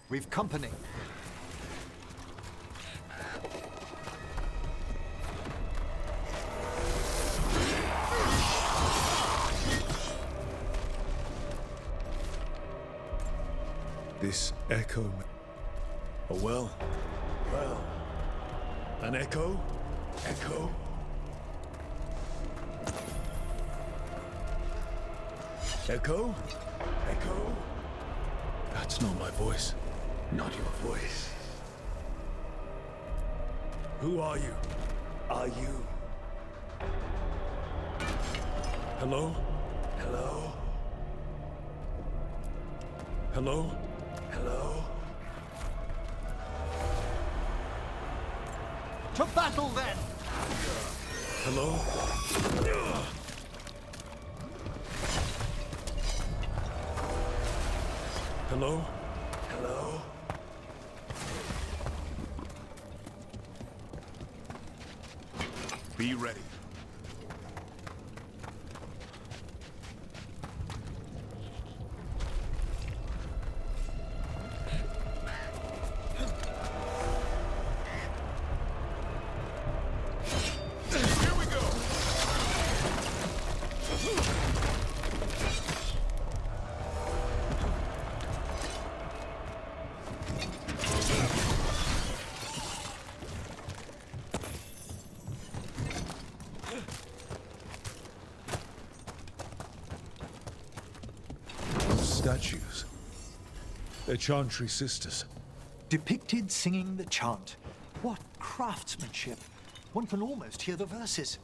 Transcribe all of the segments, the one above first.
We've company. This echo... Oh, well. Well. An echo? Echo? Echo? Echo? That's not my voice. Not your voice. Who are you? Are you? Hello? Hello? Hello? Hello? To battle, then! Hello? Hello? Hello? Be ready. Statues. They're Chantry sisters. Depicted singing the chant. What craftsmanship! One can almost hear the verses.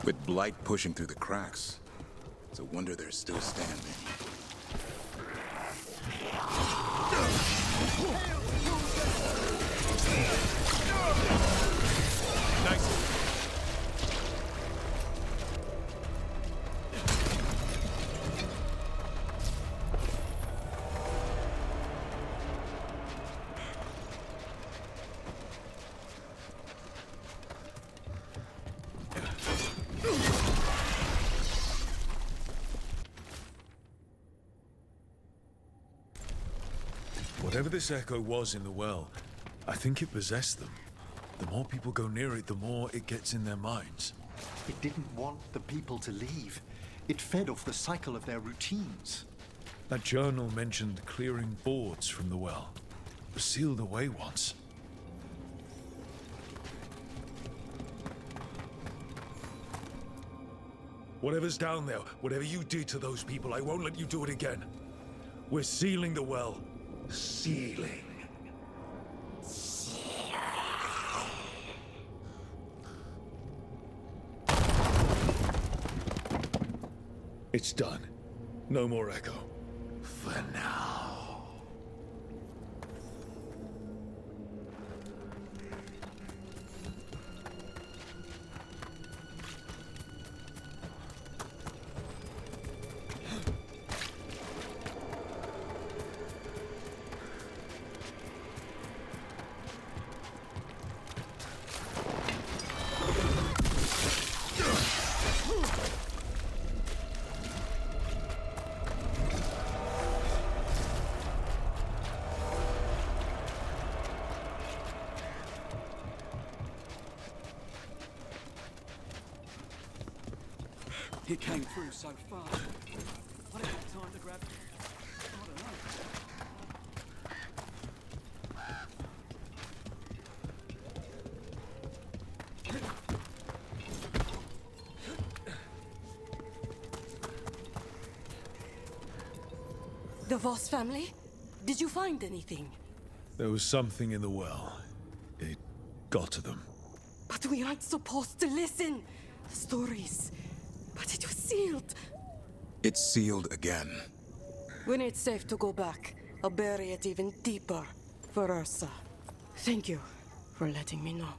With blight pushing through the cracks, it's a wonder they're still standing. Nice. Whatever this echo was in the well, I think it possessed them. The more people go near it, the more it gets in their minds. It didn't want the people to leave. It fed off the cycle of their routines. That journal mentioned clearing boards from the well. It was sealed away once. Whatever's down there, whatever you did to those people, I won't let you do it again. We're sealing the well. Sealing. It's done. No more echo. For now. He came through so fast. I didn't have time to grab him. I don't know. The Voss family? Did you find anything? There was something in the well. It got to them. But we aren't supposed to listen. Stories. But it was sealed. It's sealed again. When it's safe to go back, I'll bury it even deeper for Ursa. Thank you for letting me know.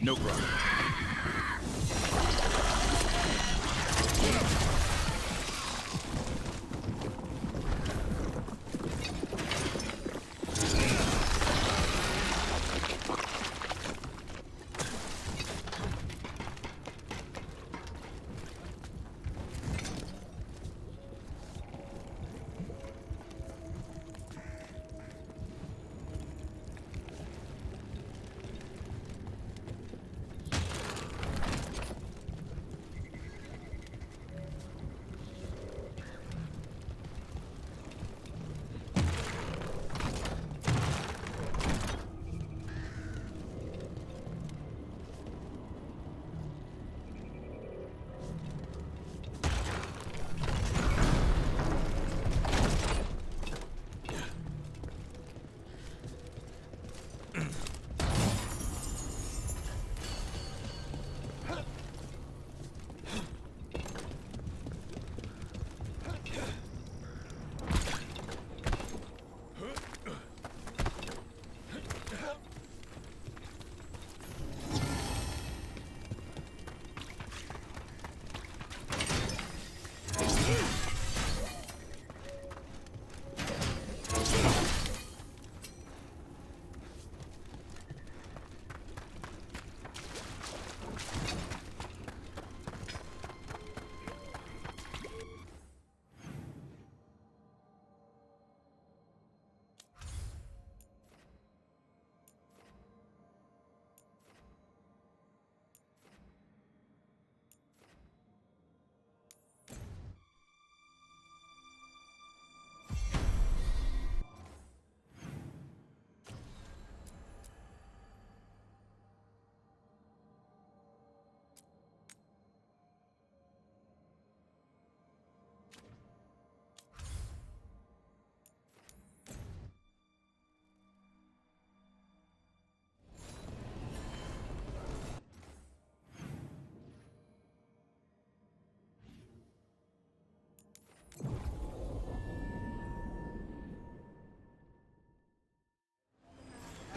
No problem.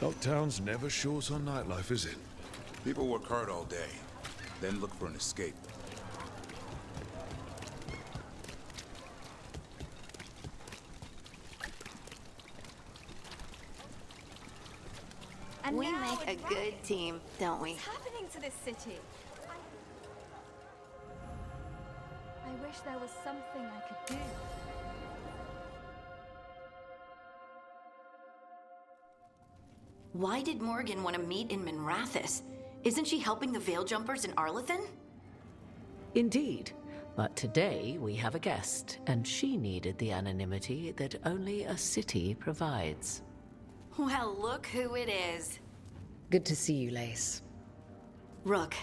Lockdown's never short on nightlife, is it? People work hard all day, then look for an escape. And We now make a it's good team, don't we? What's happening to this city? I wish there was something I could do. Why did Morgan want to meet in Minrathous? Isn't she helping the Veil Jumpers in Arlathan? Indeed. But today we have a guest, and she needed the anonymity that only a city provides. Well, look who it is. Good to see you, Lace. Rook,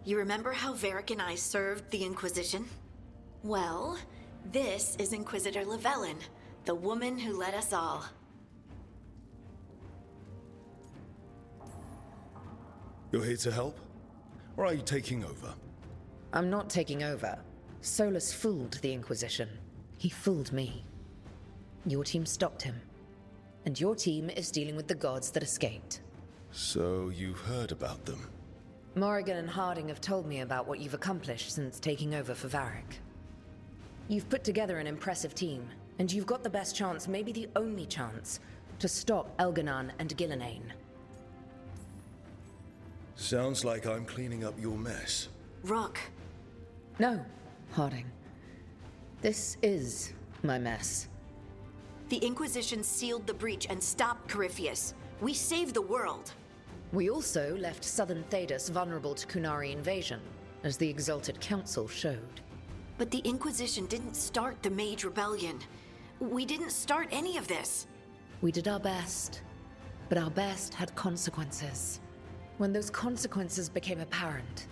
you remember how Varric and I served the Inquisition? Well, this is Inquisitor Llewellyn, the woman who led us all. You're here to help? Or are you taking over? I'm not taking over. Solas fooled the Inquisition. He fooled me. Your team stopped him. And your team is dealing with the gods that escaped. So you've heard about them? Morrigan and Harding have told me about what you've accomplished since taking over for Varric. You've put together an impressive team, and you've got the best chance, maybe the only chance, to stop Elganan and Gillenane. Sounds like I'm cleaning up your mess. Rook. No, Harding. This is my mess. The Inquisition sealed the breach and stopped Corypheus. We saved the world. We also left southern Thedas vulnerable to Qunari invasion, as the Exalted Council showed. But the Inquisition didn't start the Mage Rebellion. We didn't start any of this. We did our best, but our best had consequences. When those consequences became apparent,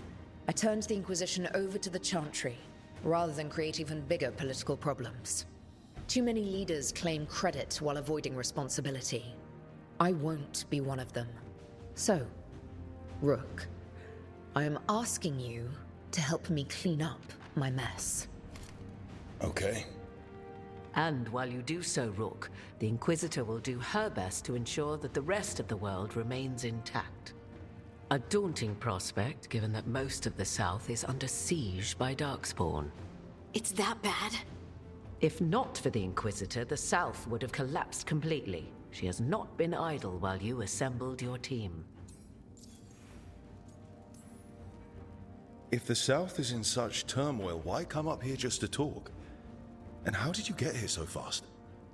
I turned the Inquisition over to the Chantry, rather than create even bigger political problems. Too many leaders claim credit while avoiding responsibility. I won't be one of them. So, Rook, I am asking you to help me clean up my mess. Okay. And while you do so, Rook, the Inquisitor will do her best to ensure that the rest of the world remains intact. A daunting prospect, given that most of the South is under siege by Darkspawn. It's that bad? If not for the Inquisitor, the South would have collapsed completely. She has not been idle while you assembled your team. If the South is in such turmoil, why come up here just to talk? And how did you get here so fast?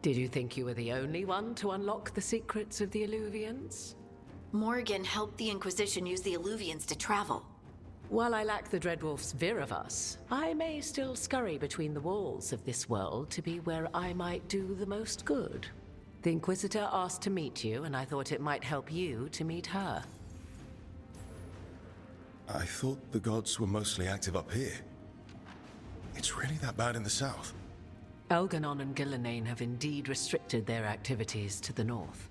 Did you think you were the only one to unlock the secrets of the Illuvians? Morgan helped the Inquisition use the Illuvians to travel. While I lack the Dreadwolf's vir of us, I may still scurry between the walls of this world to be where I might do the most good. The Inquisitor asked to meet you, and I thought it might help you to meet her. I thought the gods were mostly active up here. It's really that bad in the south? Elganon and Gillenane have indeed restricted their activities to the north.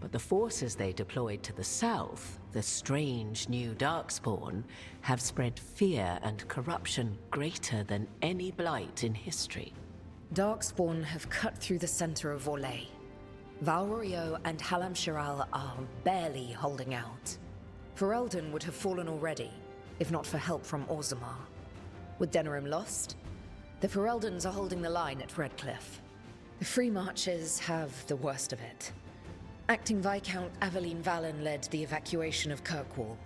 But the forces they deployed to the south, the strange new Darkspawn, have spread fear and corruption greater than any blight in history. Darkspawn have cut through the center of Orlais. Valrorio and Halam Shiral are barely holding out. Elden would have fallen already, if not for help from Orzammar. With Denerim lost, the Fereldans are holding the line at Redcliffe. The Free Marches have the worst of it. Acting Viscount Aveline Valen led the evacuation of Kirkwall.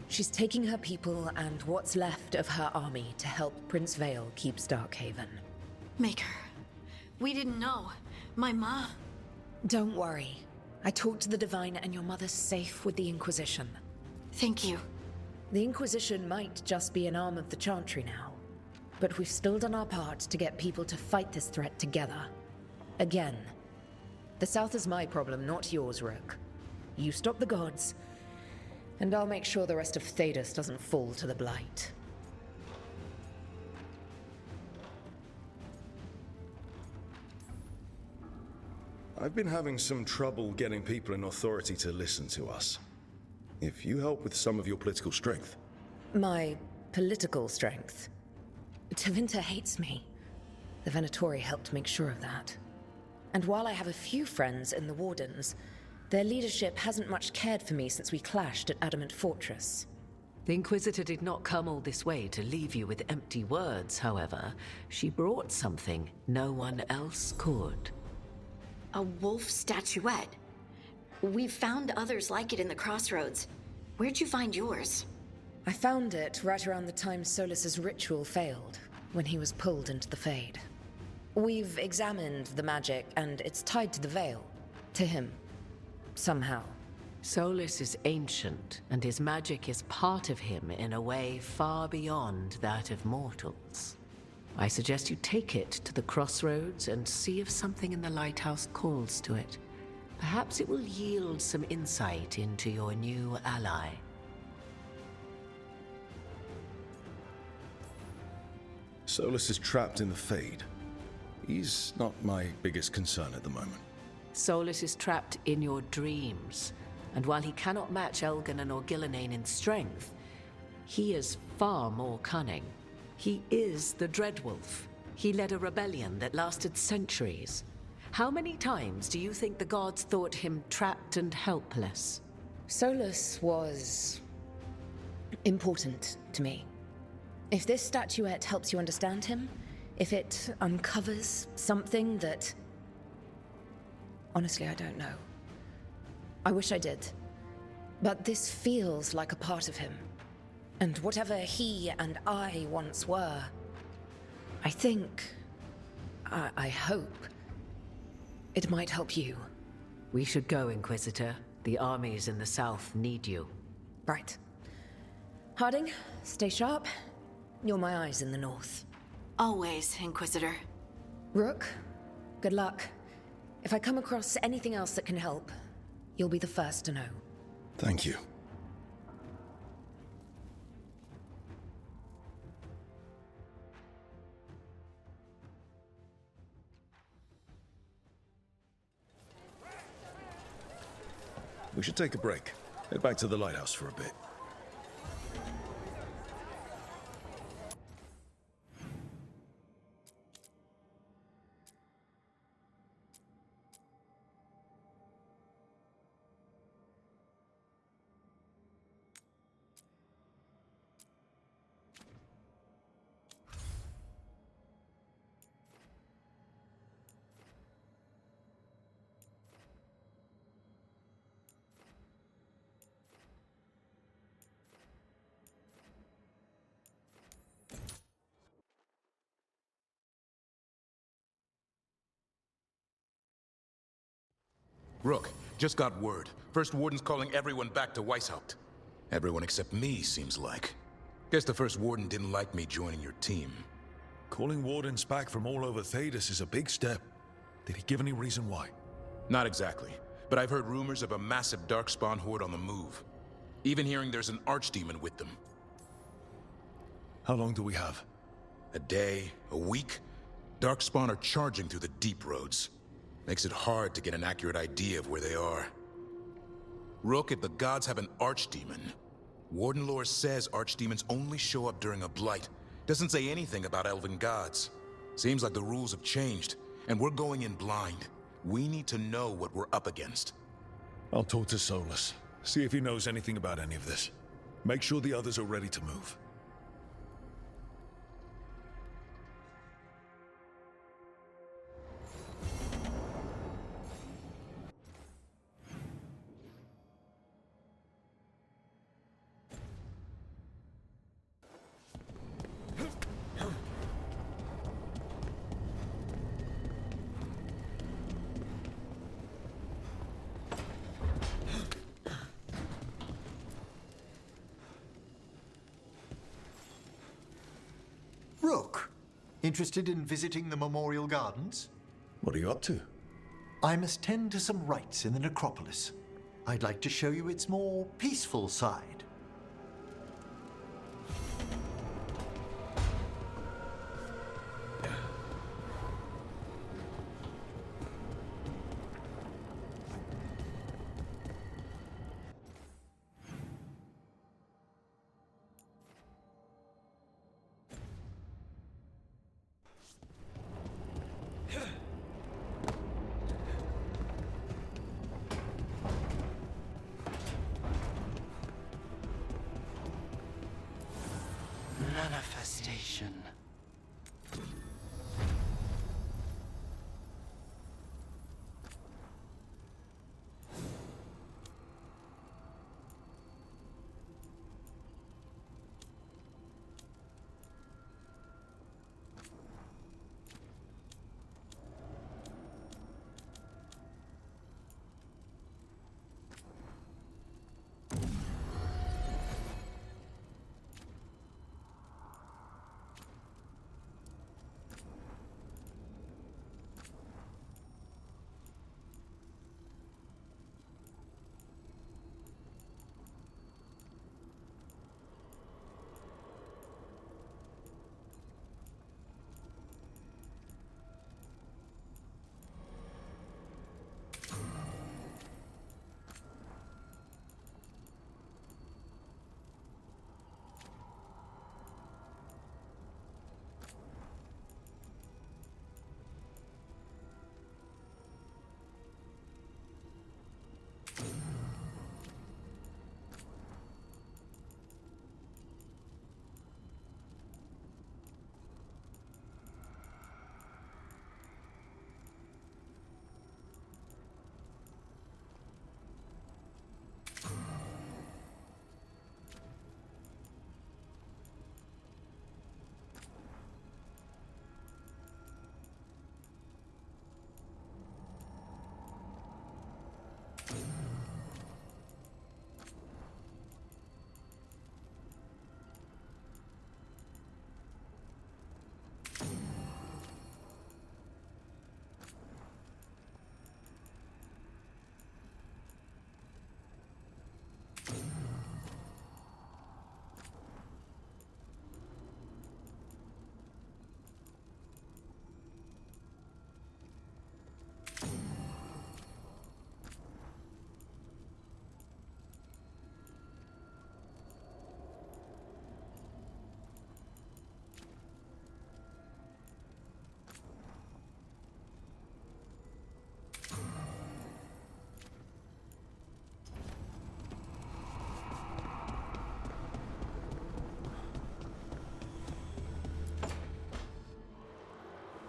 She's taking her people and what's left of her army to help Prince Vale keep Starkhaven. Maker, we didn't know. My ma... Don't worry. I talked to the Divine and your mother's safe with the Inquisition. Thank you. The Inquisition might just be an arm of the Chantry now, but we've still done our part to get people to fight this threat together. Again. The South is my problem, not yours, Rook. You stop the gods, and I'll make sure the rest of Thedas doesn't fall to the Blight. I've been having some trouble getting people in authority to listen to us. If you help with some of your political strength. My political strength? Tevinter hates me. The Venatori helped make sure of that. And while I have a few friends in the Wardens, their leadership hasn't much cared for me since we clashed at Adamant Fortress. The Inquisitor did not come all this way to leave you with empty words, however. She brought something no one else could. A wolf statuette. We've found others like it in the crossroads. Where'd you find yours? I found it right around the time Solas's ritual failed, when he was pulled into the Fade. We've examined the magic, and it's tied to the Veil. To him. Somehow. Solas is ancient, and his magic is part of him in a way far beyond that of mortals. I suggest you take it to the crossroads and see if something in the lighthouse calls to it. Perhaps it will yield some insight into your new ally. Solas is trapped in the Fade. He's not my biggest concern at the moment. Solas is trapped in your dreams, and while he cannot match Elganon or Gillenane in strength, he is far more cunning. He is the Dreadwolf. He led a rebellion that lasted centuries. How many times do you think the gods thought him trapped and helpless? Solas was important to me. If this statuette helps you understand him, if it uncovers something that... Honestly, I don't know. I wish I did. But this feels like a part of him. And whatever he and I once were, I think... I hope... it might help you. We should go, Inquisitor. The armies in the south need you. Right. Harding, stay sharp. You're my eyes in the north. Always, Inquisitor. Rook, good luck. If I come across anything else that can help, you'll be the first to know. Thank you. We should take a break. Head back to the lighthouse for a bit. Rook, just got word. First Warden's calling everyone back to Weishaupt. Everyone except me, seems like. Guess the First Warden didn't like me joining your team. Calling Wardens back from all over Thedas is a big step. Did he give any reason why? Not exactly, but I've heard rumors of a massive Darkspawn horde on the move. Even hearing there's an Archdemon with them. How long do we have? A day, a week? Darkspawn are charging through the deep roads. Makes it hard to get an accurate idea of where they are. Rook, if the gods have an Archdemon, Warden lore says Archdemons only show up during a blight. Doesn't say anything about elven gods. Seems like the rules have changed, and we're going in blind. We need to know what we're up against. I'll talk to Solas. See if he knows anything about any of this. Make sure the others are ready to move. Rook, interested in visiting the Memorial Gardens? What are you up to? I must tend to some rites in the necropolis. I'd like to show you its more peaceful side. Manifestation.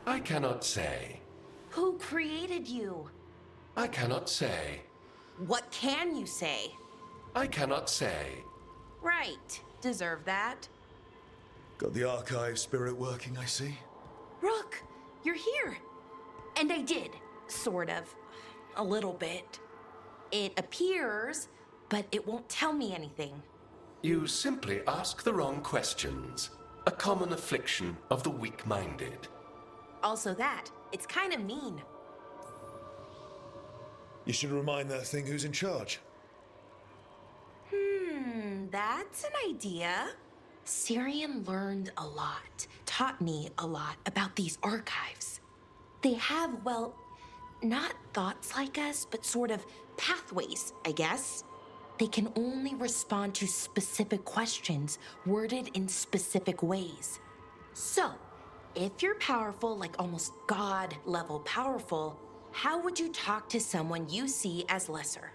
I cannot say. Who created you? I cannot say. What can you say? I cannot say. Right. Deserve that. Got the archive spirit working, I see. Rook, you're here. And I did. Sort of. A little bit. It appears, but it won't tell me anything. You simply ask the wrong questions. A common affliction of the weak-minded. Also that, it's kind of mean. You should remind that thing who's in charge. That's an idea. Syrian learned a lot, taught me a lot about these archives. They have, well, not thoughts like us, but sort of pathways, I guess. They can only respond to specific questions worded in specific ways. So, if you're powerful, like almost God-level powerful, how would you talk to someone you see as lesser?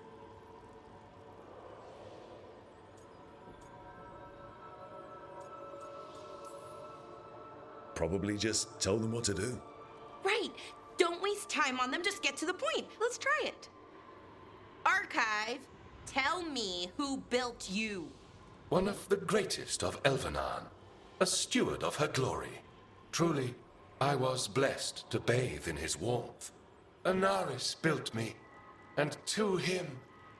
Probably just tell them what to do. Right. Don't waste time on them. Just get to the point. Let's try it. Archive, tell me who built you. One of the greatest of Elvenan, a steward of her glory. Truly, I was blessed to bathe in his warmth. Anaris built me, and to him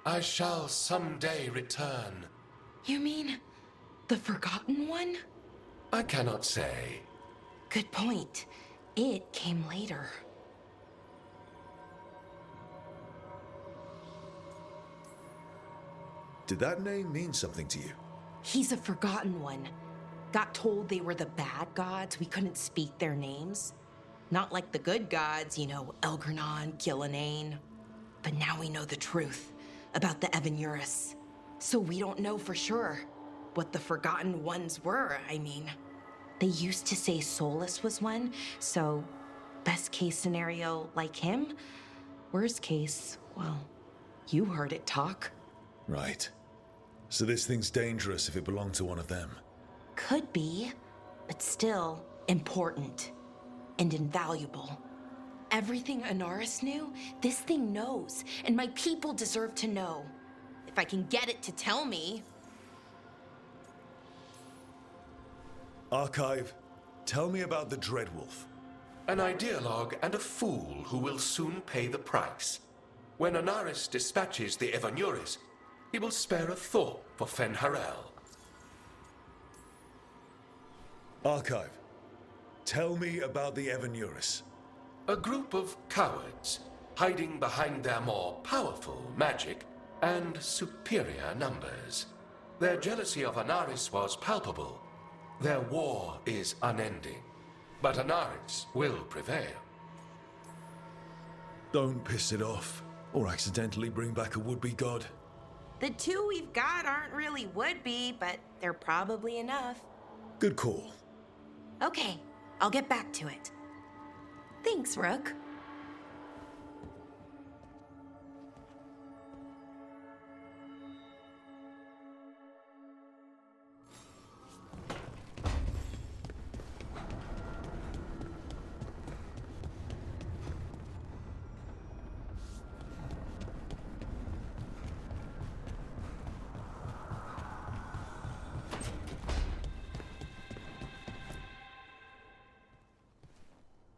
I shall someday return. You mean the Forgotten One? I cannot say. Good point. It came later. Did that name mean something to you? He's a Forgotten One. Got told they were the bad gods. We couldn't speak their names. Not like the good gods, you know, Elgernon, Gillenane. But now we know the truth about the Evanuris. So we don't know for sure what the Forgotten Ones were, I mean. They used to say Solas was one, so best case scenario, like him. Worst case, well, you heard it talk. Right. So this thing's dangerous if it belonged to one of them. Could be, but still important and invaluable. Everything Anaris knew, this thing knows, and my people deserve to know. If I can get it to tell me. Archive, tell me about the Dreadwolf. An ideologue and a fool who will soon pay the price. When Anaris dispatches the Evanuris, he will spare a thought for Fen'Harel. Archive, tell me about the Evanuris. A group of cowards, hiding behind their more powerful magic and superior numbers. Their jealousy of Anaris was palpable. Their war is unending, but Anaris will prevail. Don't piss it off, or accidentally bring back a would-be god. The two we've got aren't really would-be, but they're probably enough. Good call. Okay, I'll get back to it. Thanks, Rook.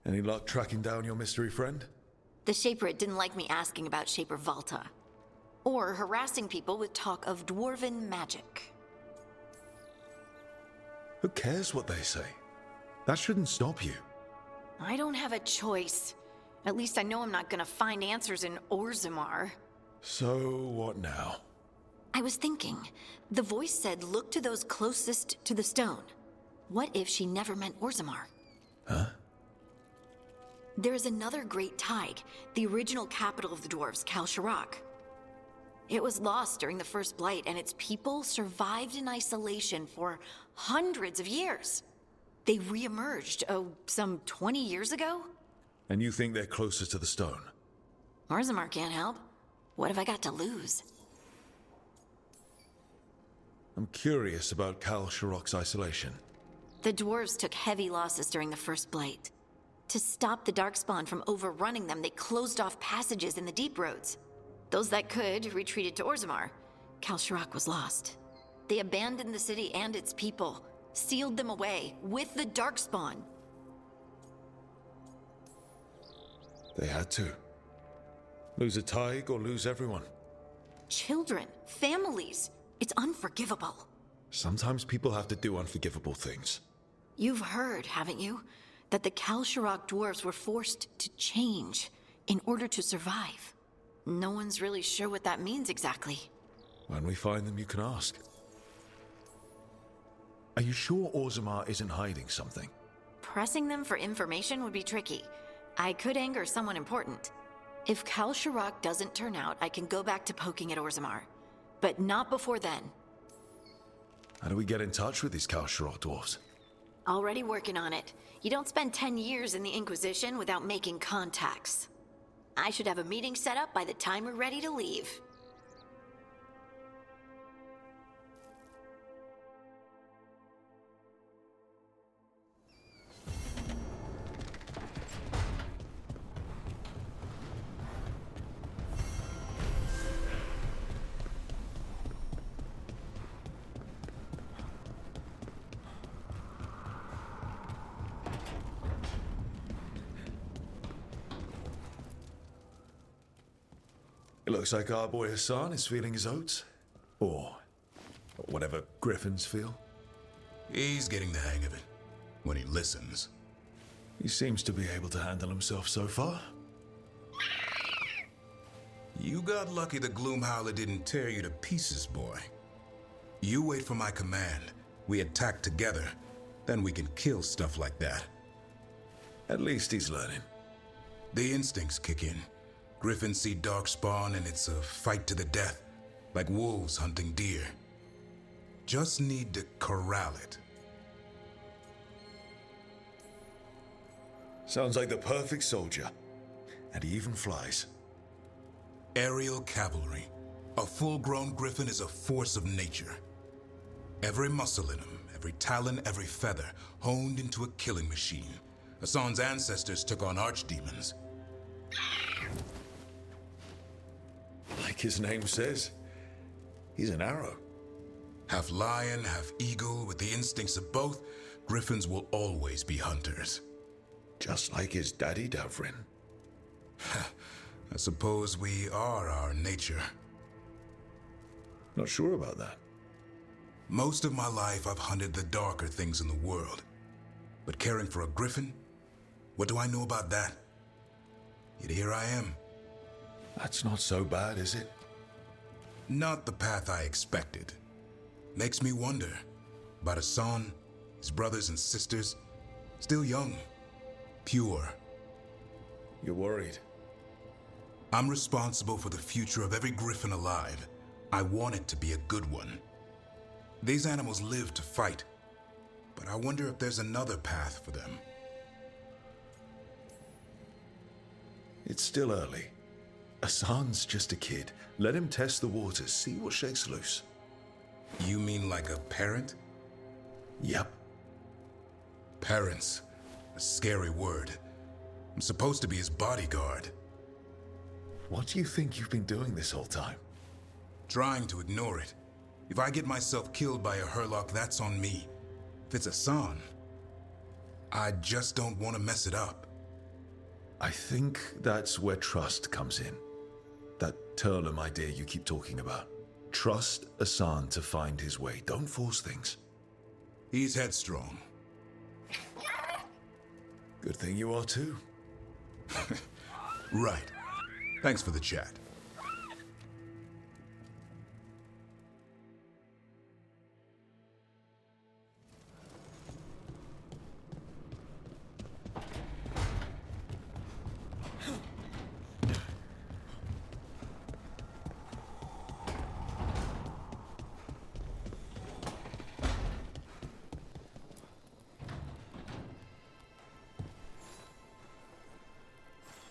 Any luck tracking down your mystery friend? The Shaper didn't like me asking about Shaper Valta, or harassing people with talk of dwarven magic. Who cares what they say? That shouldn't stop you. I don't have a choice. At least I know I'm not gonna find answers in Orzammar. So, what now? I was thinking, the voice said look to those closest to the stone. What if she never meant Orzammar? Huh? There's another great Tig, the original capital of the dwarves, Kalsharak. It was lost during the First Blight, and its people survived in isolation for hundreds of years. They re-emerged, some 20 years ago? And you think they're closer to the stone? Orzammar can't help. What have I got to lose? I'm curious about Kalsharak's isolation. The dwarves took heavy losses during the First Blight. To stop the Darkspawn from overrunning them, they closed off passages in the deep roads. Those that could retreated to Orzammar. Kalsharak was lost. They abandoned the city and its people, sealed them away with the Darkspawn. They had to. Lose a Tig or lose everyone. Children, families. It's unforgivable. Sometimes people have to do unforgivable things. You've heard, haven't you? That the Kalsharok dwarves were forced to change in order to survive. No one's really sure what that means exactly. When we find them, you can ask. Are you sure Orzammar isn't hiding something? Pressing them for information would be tricky. I could anger someone important. If Kalsharok doesn't turn out, I can go back to poking at Orzammar. But not before then. How do we get in touch with these Kalsharok dwarves? Already working on it. You don't spend 10 years in the Inquisition without making contacts. I should have a meeting set up by the time we're ready to leave. It looks like our boy Hassan is feeling his oats. Or whatever griffins feel. He's getting the hang of it. When he listens. He seems to be able to handle himself so far. You got lucky the Gloomhowler didn't tear you to pieces, boy. You wait for my command. We attack together. Then we can kill stuff like that. At least he's learning. The instincts kick in. Griffins see darkspawn and it's a fight to the death, like wolves hunting deer. Just need to corral it. Sounds like the perfect soldier. And he even flies. Aerial cavalry. A full-grown griffin is a force of nature. Every muscle in him, every talon, every feather, honed into a killing machine. Hassan's ancestors took on archdemons. Like his name says, he's an arrow. Half lion, half eagle, with the instincts of both, griffins will always be hunters. Just like his daddy, Davrin. I suppose we are our nature. Not sure about that. Most of my life I've hunted the darker things in the world. But caring for a griffin? What do I know about that? Yet here I am. That's not so bad, is it? Not the path I expected. Makes me wonder about Hassan, his brothers and sisters, still young, pure. You're worried? I'm responsible for the future of every griffin alive. I want it to be a good one. These animals live to fight, but I wonder if there's another path for them. It's still early. Hassan's just a kid. Let him test the waters, see what shakes loose. You mean like a parent? Yep. Parents. A scary word. I'm supposed to be his bodyguard. What do you think you've been doing this whole time? Trying to ignore it. If I get myself killed by a Hurlock, that's on me. If it's Hassan, I just don't want to mess it up. I think that's where trust comes in. That Turlum idea you keep talking about. Trust Hassan to find his way. Don't force things. He's headstrong. Good thing you are too. Right. Thanks for the chat.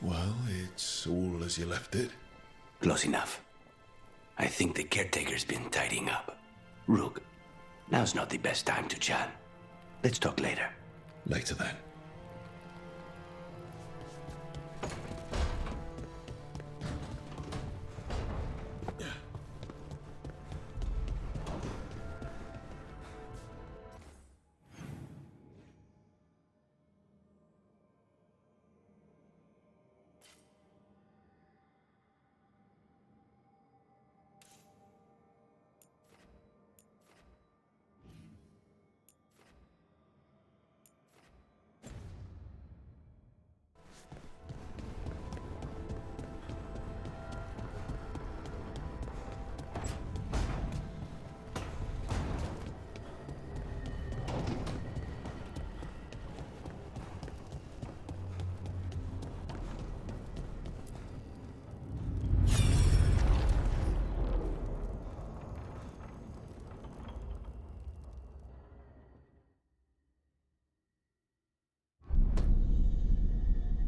Well, it's all as you left it. Close enough. I think the caretaker's been tidying up. Rook, now's not the best time to chat. Let's talk later. Later then.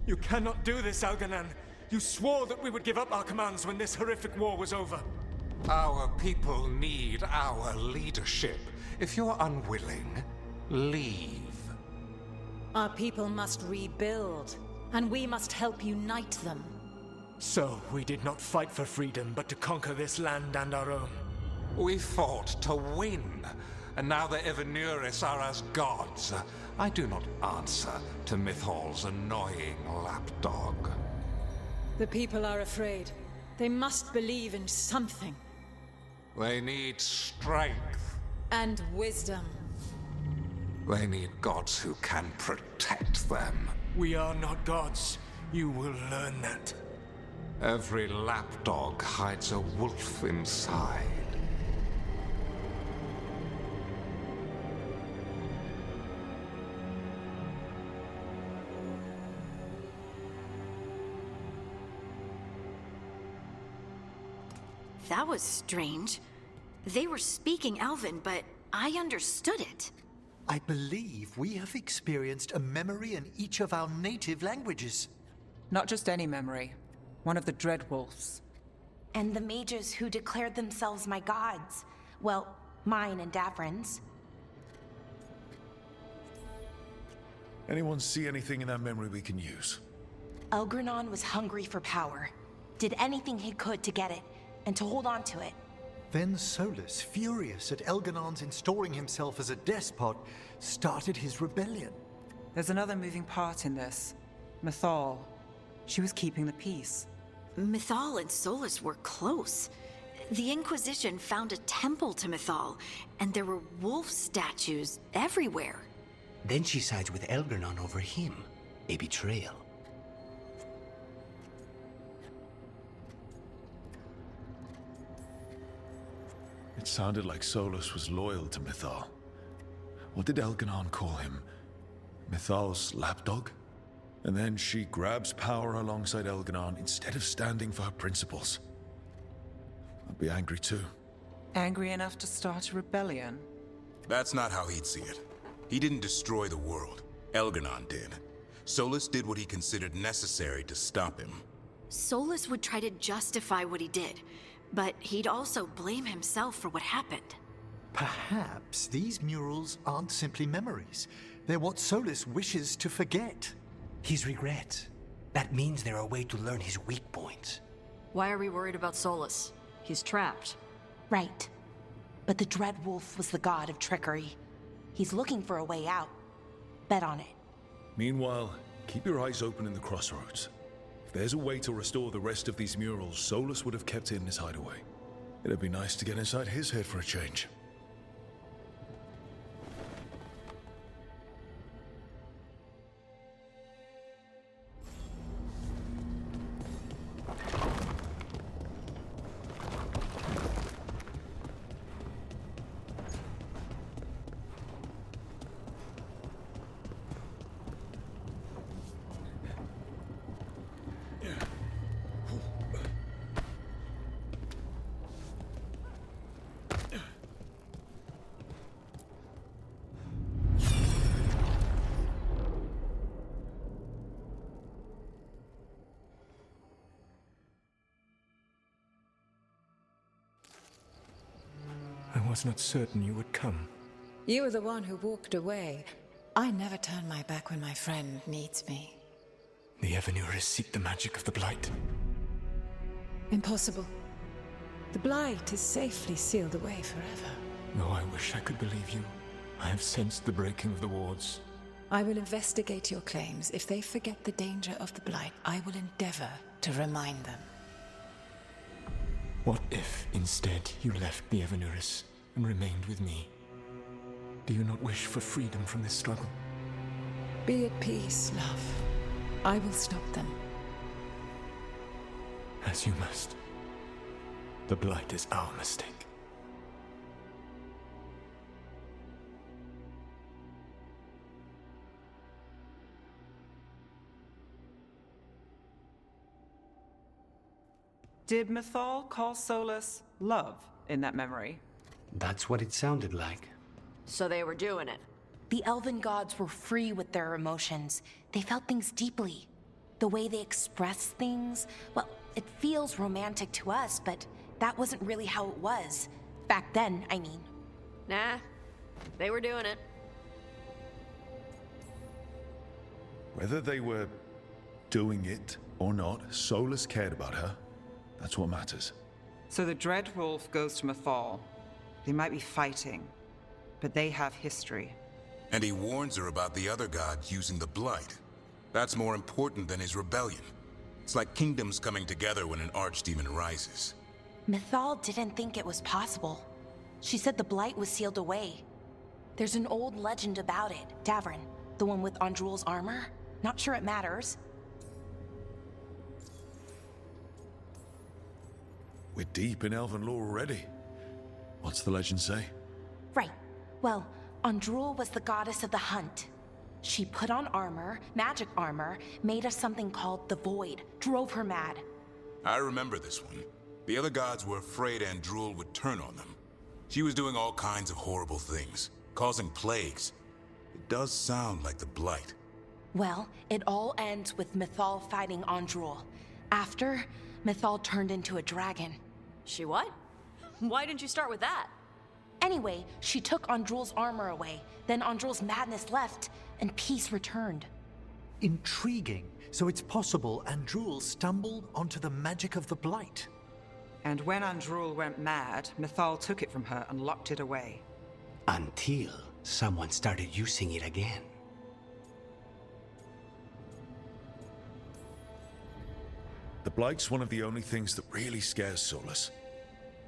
You cannot do this, Algernon. You swore that we would give up our commands when this horrific war was over. Our people need our leadership. If you're unwilling, leave. Our people must rebuild, and we must help unite them. So, we did not fight for freedom, but to conquer this land and our own. We fought to win, and now the Evenuris are as gods. I do not answer to Mythal's annoying lapdog. The people are afraid. They must believe in something. They need strength. And wisdom. They need gods who can protect them. We are not gods. You will learn that. Every lapdog hides a wolf inside. That was strange. They were speaking Elven, but I understood it. I believe we have experienced a memory in each of our native languages. Not just any memory. One of the Dreadwolves. And the mages who declared themselves my gods. Well, mine and Davrin's. Anyone see anything in that memory we can use? Elgernon was hungry for power. Did anything he could to get it, and to hold on to it. Then Solas, furious at Elgenon's installing himself as a despot, started his rebellion. There's another moving part in this. Mythal. She was keeping the peace. Mythal and Solas were close. The Inquisition found a temple to Mythal, and there were wolf statues everywhere. Then she sides with Elgernon over him. A betrayal. It sounded like Solas was loyal to Mythal. What did Elgernon call him? Mythal's lapdog? And then she grabs power alongside Elgernon instead of standing for her principles. I'd be angry too. Angry enough to start a rebellion? That's not how he'd see it. He didn't destroy the world. Elgernon did. Solas did what he considered necessary to stop him. Solas would try to justify what he did, but he'd also blame himself for what happened. Perhaps these murals aren't simply memories. They're what Solas wishes to forget. His regrets. That means they're a way to learn his weak points. Why are we worried about Solas? He's trapped. Right. But the Dreadwolf was the god of trickery. He's looking for a way out. Bet on it. Meanwhile, keep your eyes open in the crossroads. If there's a way to restore the rest of these murals, Solas would have kept it in his hideaway. It'd be nice to get inside his head for a change. I was not certain you would come. You were the one who walked away. I never turn my back when my friend needs me. The Evenuris seek the magic of the Blight. Impossible. The Blight is safely sealed away forever. Though I wish I could believe you. I have sensed the breaking of the wards. I will investigate your claims. If they forget the danger of the Blight, I will endeavor to remind them. What if, instead, you left the Evenuris and remained with me? Do you not wish for freedom from this struggle? Be at peace, love. I will stop them. As you must. The Blight is our mistake. Did Mythal call Solas love in that memory? That's what it sounded like. So they were doing it. The elven gods were free with their emotions. They felt things deeply. The way they express things, well, it feels romantic to us, but that wasn't really how it was. Back then, I mean. Nah, they were doing it. Whether they were doing it or not, Solas cared about her. That's what matters. So the Dreadwolf goes to Mythal. They might be fighting, but they have history. And he warns her about the other gods using the Blight. That's more important than his rebellion. It's like kingdoms coming together when an archdemon rises. Mythal didn't think it was possible. She said the Blight was sealed away. There's an old legend about it. Davrin, the one with Andrul's armor. Not sure it matters. We're deep in Elven lore already. What's the legend say? Right. Well, Andrul was the goddess of the hunt. She put on armor, magic armor, made us something called the Void, drove her mad. I remember this one. The other gods were afraid Andrul would turn on them. She was doing all kinds of horrible things, causing plagues. It does sound like the Blight. Well, it all ends with Mythal fighting Andrul. After, Mythal turned into a dragon. She what? Why didn't you start with that? Anyway, she took Andrul's armor away. Then Andrul's madness left, and peace returned. Intriguing. So it's possible Andrul stumbled onto the magic of the Blight. And when Andrul went mad, Mythal took it from her and locked it away. Until someone started using it again. The Blight's one of the only things that really scares Solas.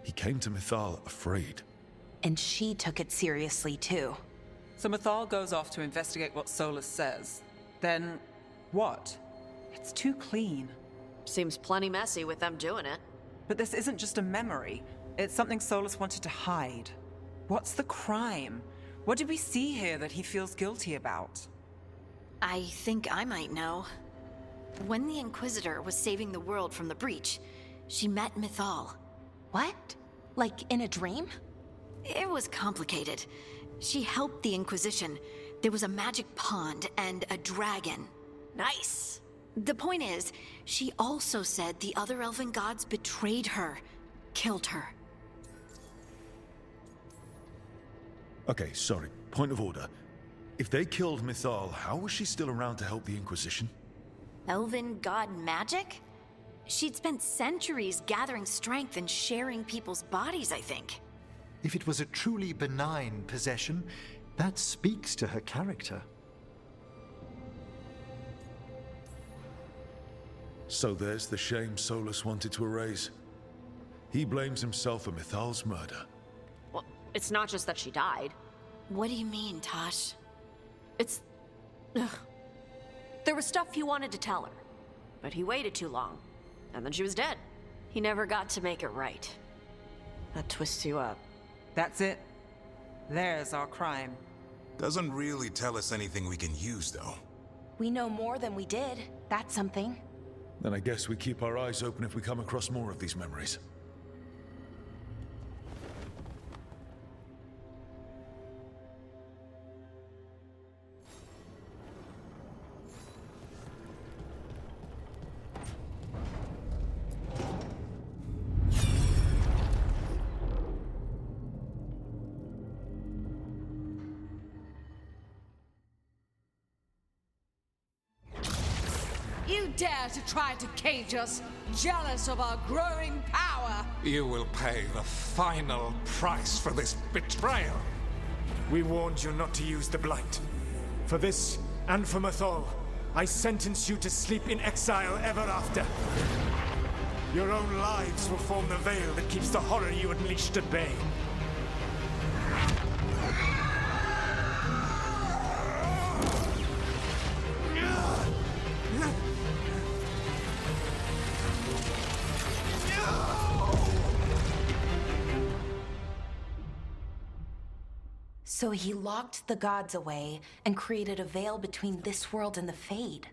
He came to Mythal afraid. And she took it seriously, too. So Mythal goes off to investigate what Solas says. Then, what? It's too clean. Seems plenty messy with them doing it. But this isn't just a memory. It's something Solas wanted to hide. What's the crime? What did we see here that he feels guilty about? I think I might know. When the Inquisitor was saving the world from the breach, she met Mythal. What? Like in a dream? It was complicated. She helped the Inquisition. There was a magic pond and a dragon. Nice! The point is, she also said the other elven gods betrayed her, killed her. Okay, sorry. Point of order. If they killed Mythal, how was she still around to help the Inquisition? Elven god magic? She'd spent centuries gathering strength and sharing people's bodies, I think. If it was a truly benign possession, that speaks to her character. So there's the shame Solas wanted to erase. He blames himself for Mythal's murder. Well, it's not just that she died. What do you mean, Tosh? It's... Ugh. There was stuff he wanted to tell her, but he waited too long, and then she was dead. He never got to make it right. That twists you up. That's it. There's our crime. Doesn't really tell us anything we can use, though. We know more than we did. That's something. Then I guess we keep our eyes open if we come across more of these memories. You dare to try to cage us, jealous of our growing power! You will pay the final price for this betrayal. We warned you not to use the Blight. For this, and for Mythal, I sentence you to sleep in exile ever after. Your own lives will form the veil that keeps the horror you unleashed at bay. So he locked the gods away and created a veil between this world and the Fade.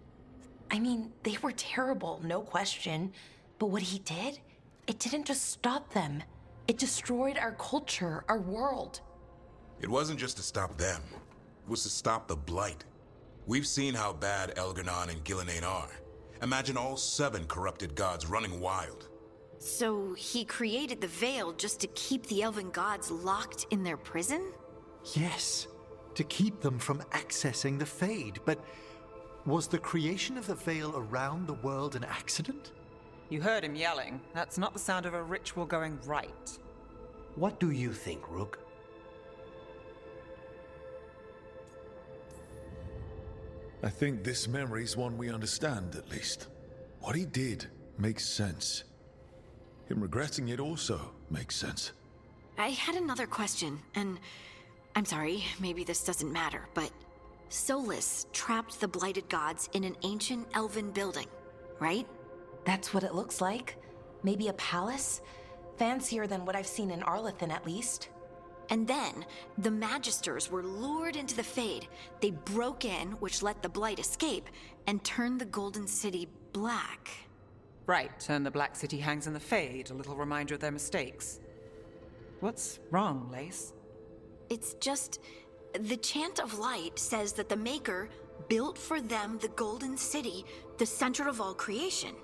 I mean, they were terrible, no question. But what he did, it didn't just stop them. It destroyed our culture, our world. It wasn't just to stop them. It was to stop the Blight. We've seen how bad Elgar'nan and Gillenane are. Imagine all 7 corrupted gods running wild. So he created the Veil just to keep the elven gods locked in their prison? Yes, to keep them from accessing the Fade. But was the creation of the Veil around the world an accident? You heard him yelling. That's not the sound of a ritual going right. What do you think, Rook? I think this memory's one we understand, at least. What he did makes sense. Him regretting it also makes sense. I had another question, and I'm sorry, maybe this doesn't matter, but Solas trapped the blighted gods in an ancient elven building, right? That's what it looks like. Maybe a palace? Fancier than what I've seen in Arlethan, at least. And then, the Magisters were lured into the Fade. They broke in, which let the Blight escape, and turned the Golden City black. Right, and the Black City hangs in the Fade, a little reminder of their mistakes. What's wrong, Lace? It's just, the Chant of Light says that the Maker built for them the Golden City, the center of all creation.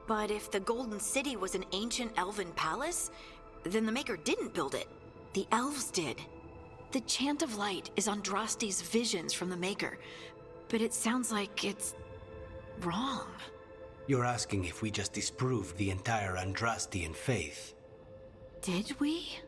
But if the Golden City was an ancient elven palace, then the Maker didn't build it. The elves did. The Chant of Light is Andraste's visions from the Maker, but it sounds like it's wrong. You're asking if we just disproved the entire Andrastian faith. Did we?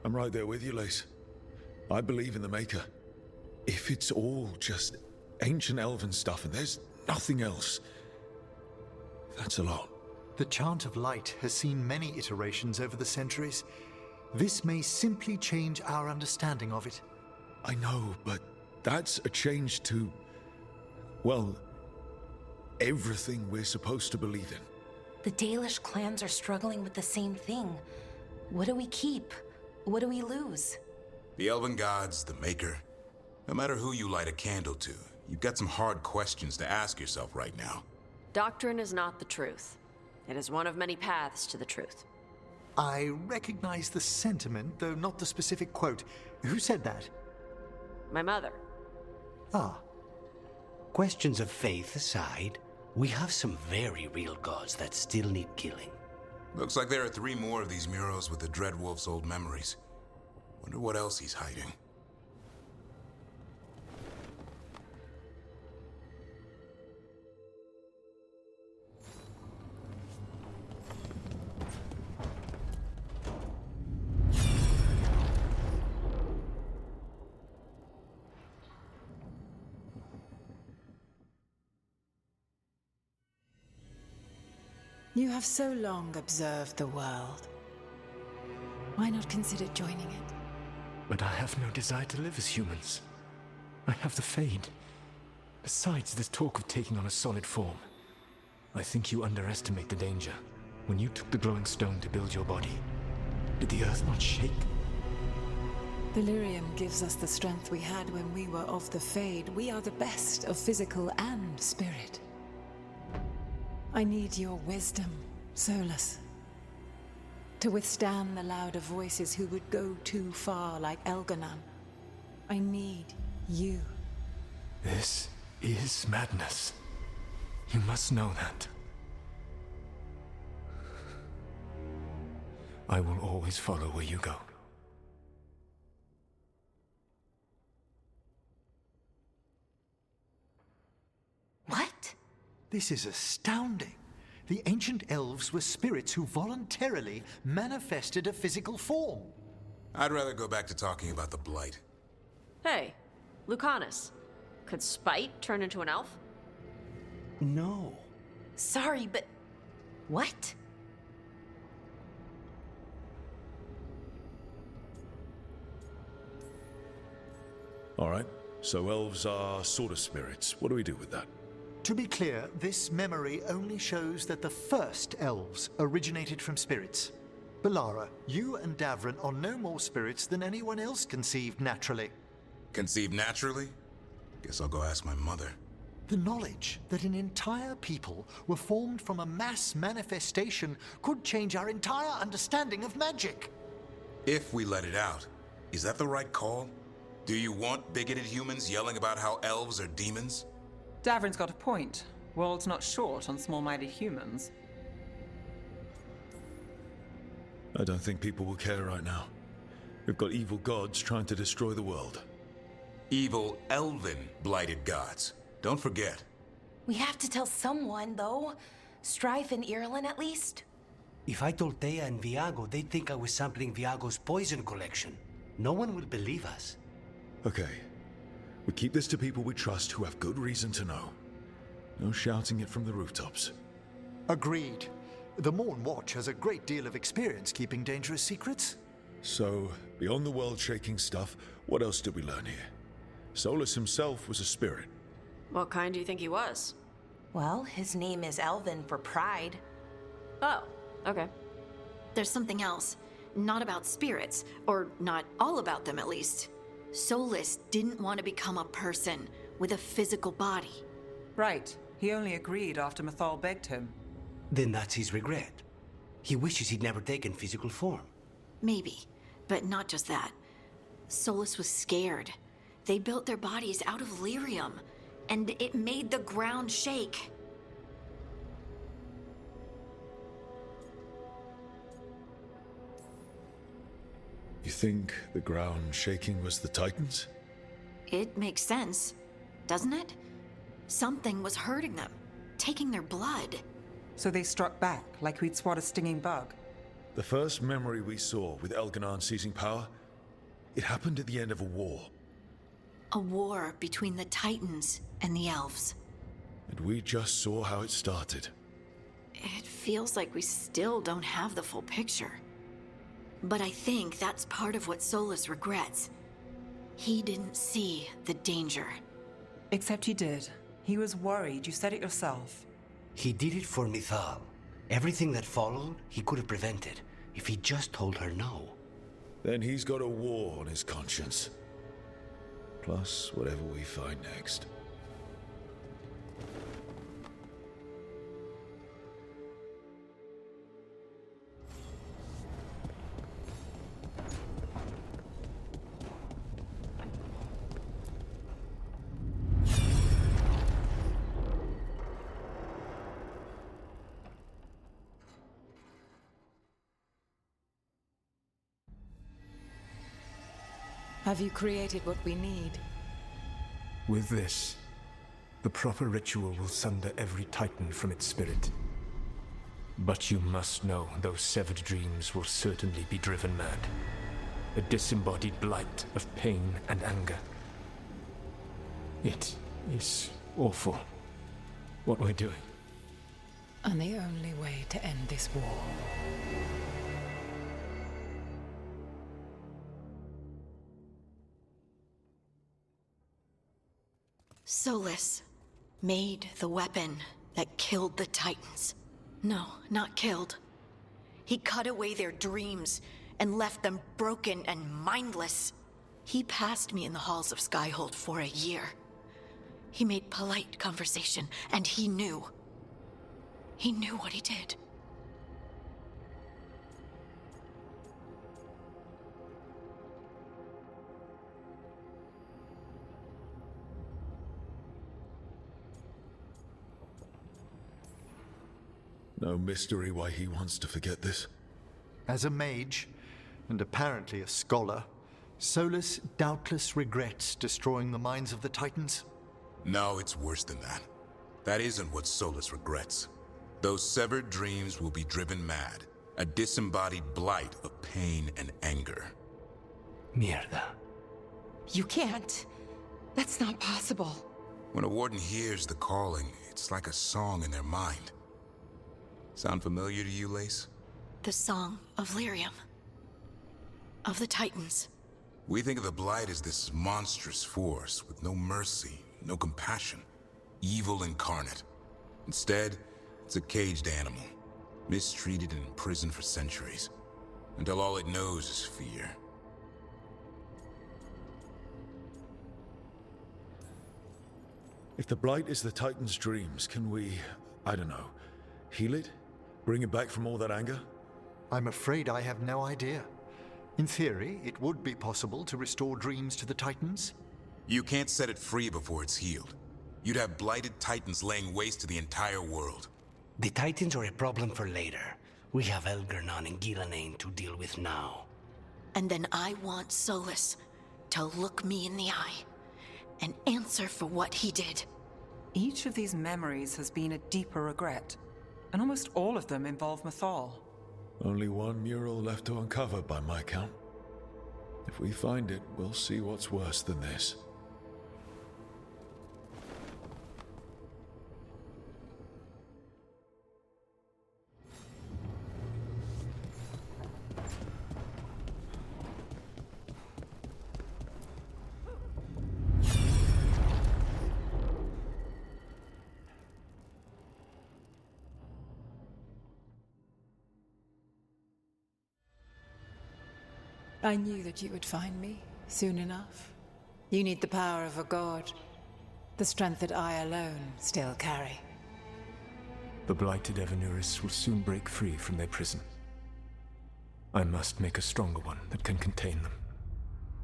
I'm right there with you, Lace. I believe in the Maker. If it's all just ancient elven stuff and there's nothing else, that's a lot. The Chant of Light has seen many iterations over the centuries. This may simply change our understanding of it. I know, but that's a change to, well, everything we're supposed to believe in. The Dalish clans are struggling with the same thing. What do we keep? What do we lose? The elven gods, the Maker. No matter who you light a candle to, you've got some hard questions to ask yourself right now. Doctrine is not the truth. It is one of many paths to the truth. I recognize the sentiment, though not the specific quote. Who said that? My mother. Ah. Questions of faith aside, we have some very real gods that still need killing. Looks like there are 3 more of these murals with the Dreadwolf's old memories. Wonder what else he's hiding. You have so long observed the world. Why not consider joining it? But I have no desire to live as humans. I have the Fade. Besides, this talk of taking on a solid form. I think you underestimate the danger. When you took the glowing stone to build your body, did the earth not shake? Delirium gives us the strength we had when we were of the Fade. We are the best of physical and spirit. I need your wisdom, Solas. To withstand the louder voices who would go too far like Elganon. I need you. This is madness. You must know that. I will always follow where you go. What? This is astounding. The ancient elves were spirits who voluntarily manifested a physical form. I'd rather go back to talking about the Blight. Hey, Lucanus. Could Spite turn into an elf? No. Sorry, but... what? All right, so elves are sort of spirits. What do we do with that? To be clear, this memory only shows that the first elves originated from spirits. Balara, you and Davrin are no more spirits than anyone else conceived naturally. Conceived naturally? Guess I'll go ask my mother. The knowledge that an entire people were formed from a mass manifestation could change our entire understanding of magic. If we let it out, is that the right call? Do you want bigoted humans yelling about how elves are demons? Davrin's got a point. World's not short on small-minded humans. I don't think people will care right now. We've got evil gods trying to destroy the world. Evil elven blighted gods. Don't forget. We have to tell someone, though. Strife and Irulan, at least. If I told Thea and Viago, they'd think I was sampling Viago's poison collection. No one will believe us. Okay. We keep this to people we trust who have good reason to know. No shouting it from the rooftops. Agreed. The Morn Watch has a great deal of experience keeping dangerous secrets. So, beyond the world-shaking stuff, what else did we learn here? Solas himself was a spirit. What kind do you think he was? Well, his name is Elven for pride. Oh, okay. There's something else. Not about spirits, or not all about them at least. Solas didn't want to become a person with a physical body. Right. He only agreed after Mythal begged him. Then that's his regret. He wishes he'd never taken physical form. Maybe, but not just that. Solas was scared. They built their bodies out of lyrium, and it made the ground shake. You think the ground shaking was the Titans? It makes sense, doesn't it? Something was hurting them, taking their blood. So they struck back, like we'd swat a stinging bug. The first memory we saw with Elganon seizing power, it happened at the end of a war. A war between the Titans and the Elves. And we just saw how it started. It feels like we still don't have the full picture. But I think that's part of what Solas regrets. He didn't see the danger. Except he did. He was worried, you said it yourself. He did it for Mythal. Everything that followed, he could have prevented, if he just told her no. Then he's got a war on his conscience. Plus, whatever we find next. Have you created what we need? With this, the proper ritual will sunder every Titan from its spirit. But you must know those severed dreams will certainly be driven mad. A disembodied blight of pain and anger. It is awful what we're doing. And the only way to end this war. Solas made the weapon that killed the Titans. No, not killed. He cut away their dreams and left them broken and mindless. He passed me in the halls of Skyhold for a year. He made polite conversation, and he knew. He knew what he did. No mystery why he wants to forget this. As a mage, and apparently a scholar, Solas doubtless regrets destroying the minds of the Titans. No, it's worse than that. That isn't what Solas regrets. Those severed dreams will be driven mad. A disembodied blight of pain and anger. Mierda. You can't. That's not possible. When a warden hears the calling, it's like a song in their mind. Sound familiar to you, Lace? The song of lyrium. Of the Titans. We think of the Blight as this monstrous force with no mercy, no compassion. Evil incarnate. Instead, it's a caged animal, mistreated and imprisoned for centuries, until all it knows is fear. If the Blight is the Titan's dreams, can we, I don't know, heal it? Bring it back from all that anger? I'm afraid I have no idea. In theory, it would be possible to restore dreams to the Titans. You can't set it free before it's healed. You'd have blighted Titans laying waste to the entire world. The Titans are a problem for later. We have Elgarnon and Gillenane to deal with now. And then I want Solas to look me in the eye and answer for what he did. Each of these memories has been a deeper regret, and almost all of them involve Mythal. Only one mural left to uncover by my count. If we find it, we'll see what's worse than this. I knew that you would find me soon enough. You need the power of a god, the strength that I alone still carry. The blighted Evanuris will soon break free from their prison. I must make a stronger one that can contain them.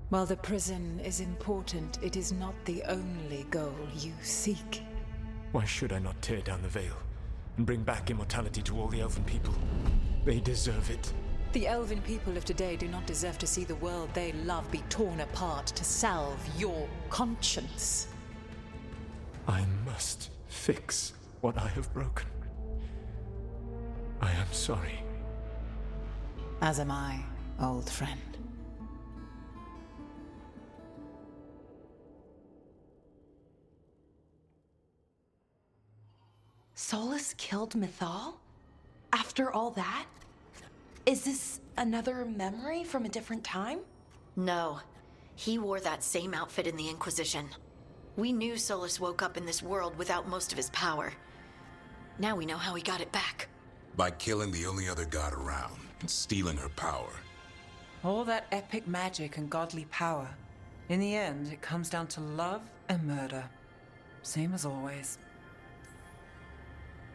While the prison is important, it is not the only goal you seek. Why should I not tear down the veil and bring back immortality to all the Elven people? They deserve it. The Elven people of today do not deserve to see the world they love be torn apart to salve your conscience. I must fix what I have broken. I am sorry. As am I, old friend. Solas killed Mythal? After all that? Is this another memory from a different time? No. He wore that same outfit in the Inquisition. We knew Solas woke up in this world without most of his power. Now we know how he got it back. By killing the only other god around and stealing her power. All that epic magic and godly power. In the end, it comes down to love and murder. Same as always.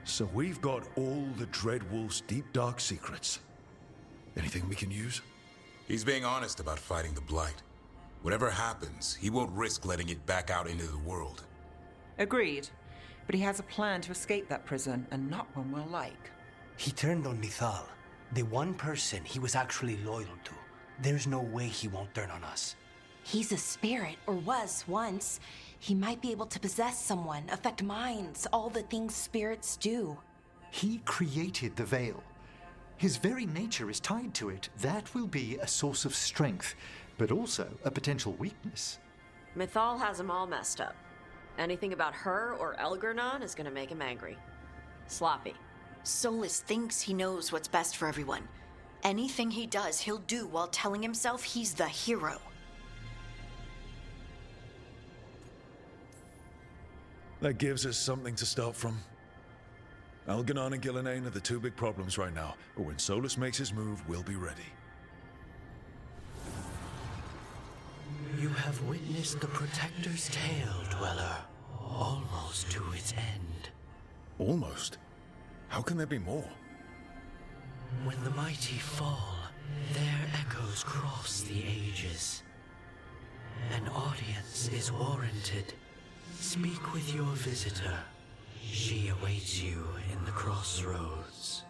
So we've got all the Dreadwolf's deep dark secrets. Anything we can use? He's being honest about fighting the Blight. Whatever happens, he won't risk letting it back out into the world. Agreed. But he has a plan to escape that prison, and not one we'll like. He turned on Mythal, the one person he was actually loyal to. There's no way he won't turn on us. He's a spirit, or was once. He might be able to possess someone, affect minds, all the things spirits do. He created the veil. His very nature is tied to it. That will be a source of strength, but also a potential weakness. Mythal has him all messed up. Anything about her or Elgarnon is gonna make him angry. Sloppy. Solas thinks he knows what's best for everyone. Anything he does, he'll do while telling himself he's the hero. That gives us something to start from. Elgarnon and Gillenane are the two big problems right now, but when Solas makes his move, we'll be ready. You have witnessed the Protector's tale, Dweller, almost to its end. Almost? How can there be more? When the mighty fall, their echoes cross the ages. An audience is warranted. Speak with your visitor. She awaits you in the crossroads.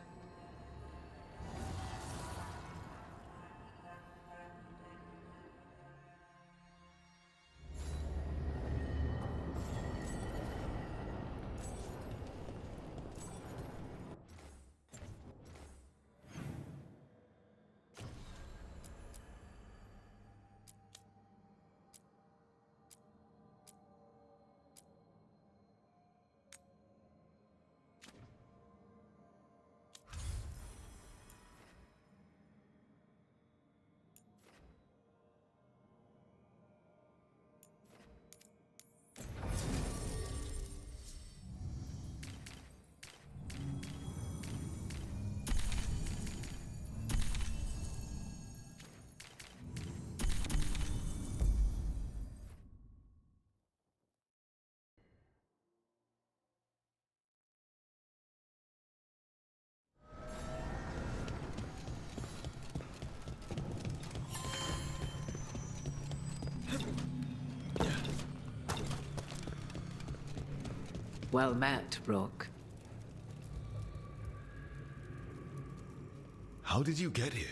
Well met, Rook. How did you get here?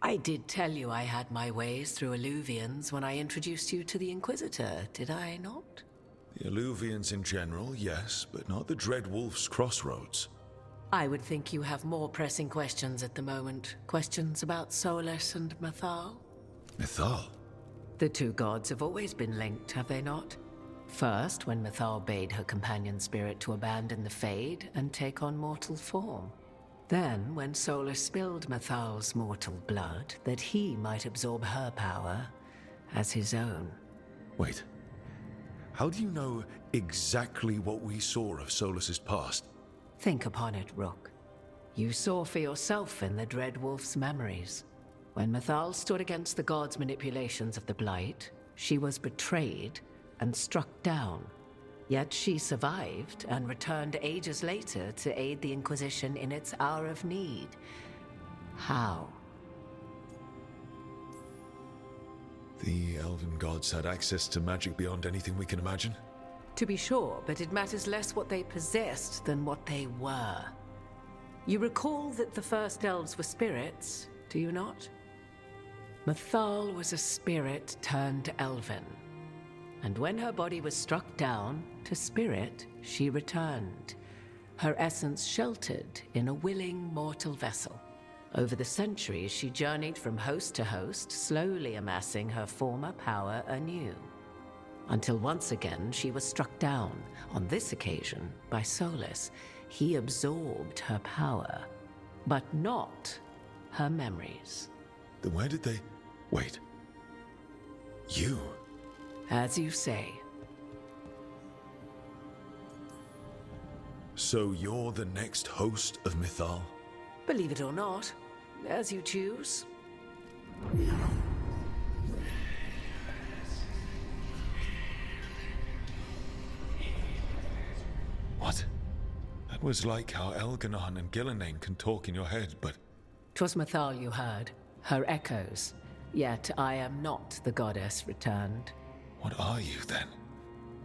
I did tell you I had my ways through Alluvians when I introduced you to the Inquisitor, did I not? The Alluvians in general, yes, but not the Dreadwolf's crossroads. I would think you have more pressing questions at the moment. Questions about Solas and Mythal? Mythal? The two gods have always been linked, have they not? First, when Mythal bade her companion spirit to abandon the Fade and take on mortal form. Then, when Solas spilled Mythal's mortal blood, that he might absorb her power as his own. Wait. How do you know exactly what we saw of Solas's past? Think upon it, Rook. You saw for yourself in the Dreadwolf's memories. When Mythal stood against the gods' manipulations of the Blight, she was betrayed and struck down. Yet she survived and returned ages later to aid the Inquisition in its hour of need. How? The Elven gods had access to magic beyond anything we can imagine? To be sure, but it matters less what they possessed than what they were. You recall that the first elves were spirits, do you not? Mythal was a spirit turned elven. And when her body was struck down, to spirit she returned, her essence sheltered in a willing mortal vessel. Over the centuries, she journeyed from host to host, slowly amassing her former power anew. Until once again she was struck down, on this occasion by Solas. He absorbed her power, but not her memories. Then where did they... Wait. You... As you say. So you're the next host of Mythal? Believe it or not, as you choose. What? That was like how Elganon and Gillenane can talk in your head, but... 'Twas Mythal you heard, her echoes. Yet I am not the goddess returned. What are you, then?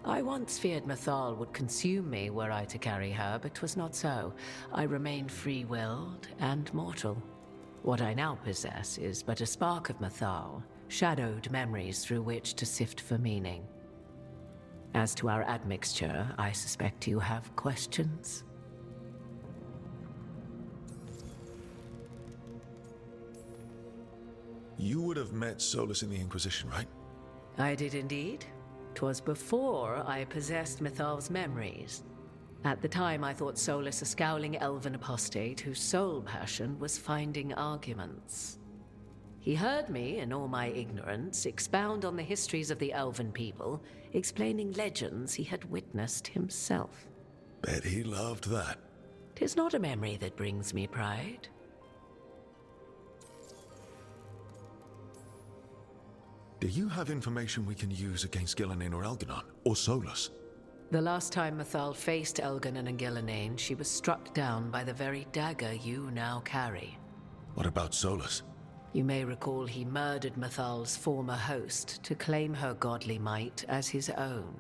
I once feared Mythal would consume me were I to carry her, but 'twas not so. I remain free-willed and mortal. What I now possess is but a spark of Mythal, shadowed memories through which to sift for meaning. As to our admixture, I suspect you have questions. You would have met Solas in the Inquisition, right? I did indeed. 'Twas before I possessed Mythal's memories. At the time, I thought Solas a scowling elven apostate whose sole passion was finding arguments. He heard me, in all my ignorance, expound on the histories of the elven people, explaining legends he had witnessed himself. Bet he loved that. 'Tis not a memory that brings me pride. Do you have information we can use against Gillenane or Elganon, or Solas? The last time Mythal faced Elganon and Gillenane, she was struck down by the very dagger you now carry. What about Solas? You may recall he murdered Mythal's former host to claim her godly might as his own.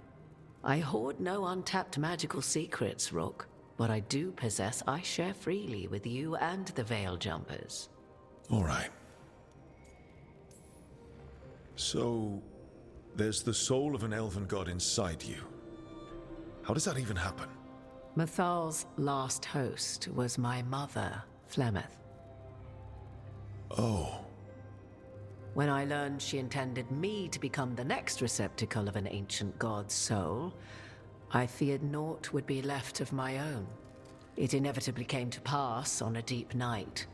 I hoard no untapped magical secrets, Rook. What I do possess, I share freely with you and the Veil Jumpers. All right. So, there's the soul of an elven god inside you. How does that even happen? Mythal's last host was my mother, Flemeth. Oh. When I learned she intended me to become the next receptacle of an ancient god's soul, I feared naught would be left of my own. It inevitably came to pass on a deep night.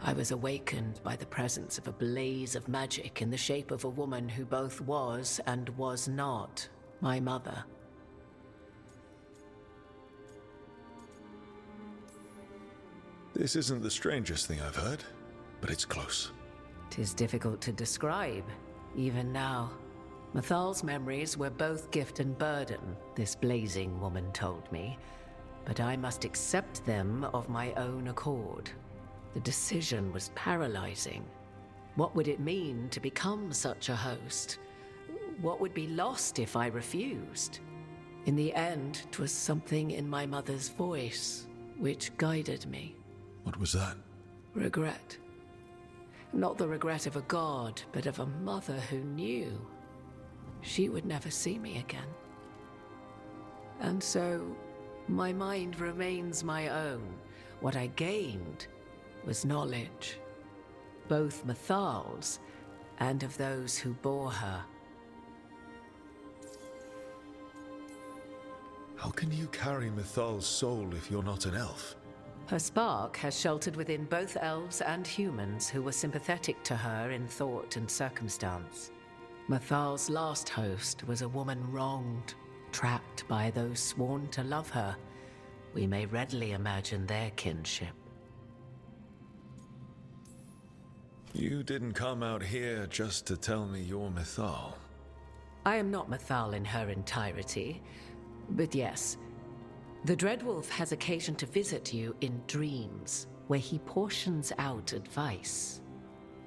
I was awakened by the presence of a blaze of magic in the shape of a woman who both was and was not my mother. This isn't the strangest thing I've heard, but it's close. 'Tis difficult to describe, even now. Mythal's memories were both gift and burden, this blazing woman told me, but I must accept them of my own accord. The decision was paralyzing. What would it mean to become such a host? what would be lost if I refused? In the end, 'twas something in my mother's voice which guided me. What was that? Regret. Not the regret of a god, but of a mother who knew she would never see me again. And so, my mind remains my own. What I gained was knowledge, both Mythal's and of those who bore her. How can you carry Mythal's soul if you're not an elf? Her spark has sheltered within both elves and humans who were sympathetic to her in thought and circumstance. Mythal's last host was a woman wronged, trapped by those sworn to love her. We may readily imagine their kinship. You didn't come out here just to tell me you're Mythal. I am not Mythal in her entirety, but yes, the Dreadwolf has occasion to visit you in dreams, where he portions out advice.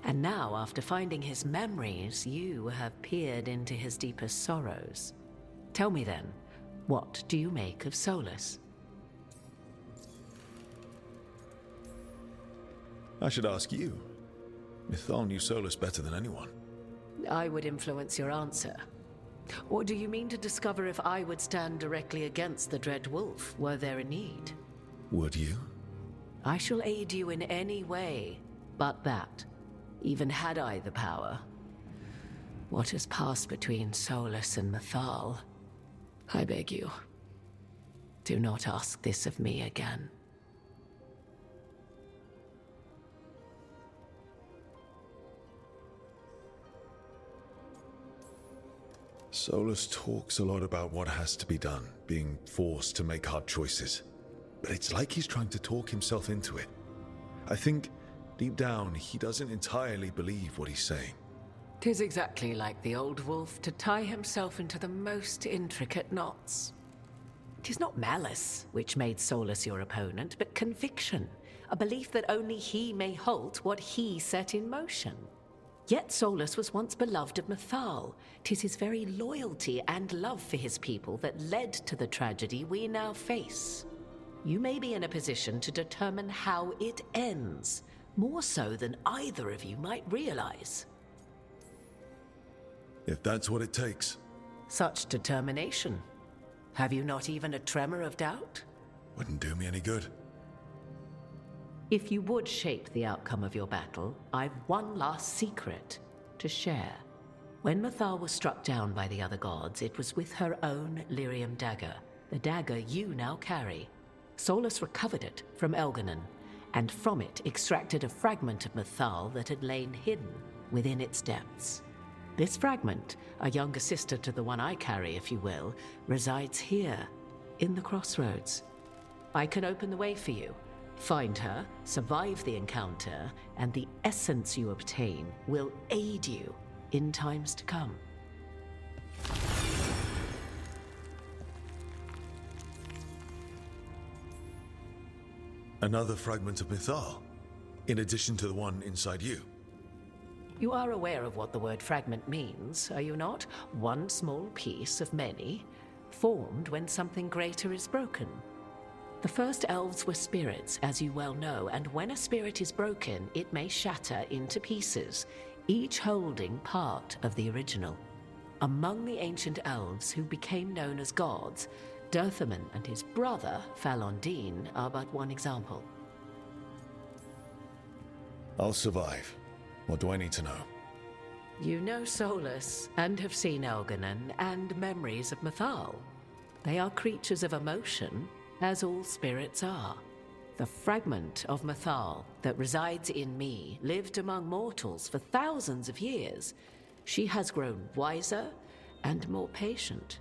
And now, after finding his memories, you have peered into his deepest sorrows. Tell me then, what do you make of Solas? I should ask you. Mythal knew Solas better than anyone. I would influence your answer. Or do you mean to discover if I would stand directly against the Dread Wolf, were there a need? Would you? I shall aid you in any way, but that, even had I the power. What has passed between Solas and Mythal, I beg you, do not ask this of me again. Solas talks a lot about what has to be done, being forced to make hard choices. But it's like he's trying to talk himself into it. I think, deep down, he doesn't entirely believe what he's saying. 'Tis exactly like the old wolf to tie himself into the most intricate knots. 'Tis not malice which made Solas your opponent, but conviction, a belief that only he may halt what he set in motion. Yet Solas was once beloved of Mythal. 'Tis his very loyalty and love for his people that led to the tragedy we now face. You may be in a position to determine how it ends, more so than either of you might realize. If that's what it takes. Such determination. Have you not even a tremor of doubt? Wouldn't do me any good. If you would shape the outcome of your battle, I've one last secret to share. When Mythal was struck down by the other gods, it was with her own lyrium dagger, the dagger you now carry. Solas recovered it from Elden, and from it extracted a fragment of Mythal that had lain hidden within its depths. This fragment, a younger sister to the one I carry, if you will, resides here, in the crossroads. I can open the way for you. Find her, survive the encounter, and the essence you obtain will aid you in times to come. Another fragment of Mythal, in addition to the one inside you. You are aware of what the word fragment means, are you not? One small piece of many, formed when something greater is broken. The first elves were spirits, as you well know, and when a spirit is broken, it may shatter into pieces, each holding part of the original. Among the ancient elves who became known as gods, Dirthaman and his brother, Falondine, are but one example. I'll survive. What do I need to know? You know Solas, and have seen Elden and memories of Mythal. They are creatures of emotion, as all spirits are. The fragment of Mythal that resides in me lived among mortals for thousands of years. She has grown wiser and more patient.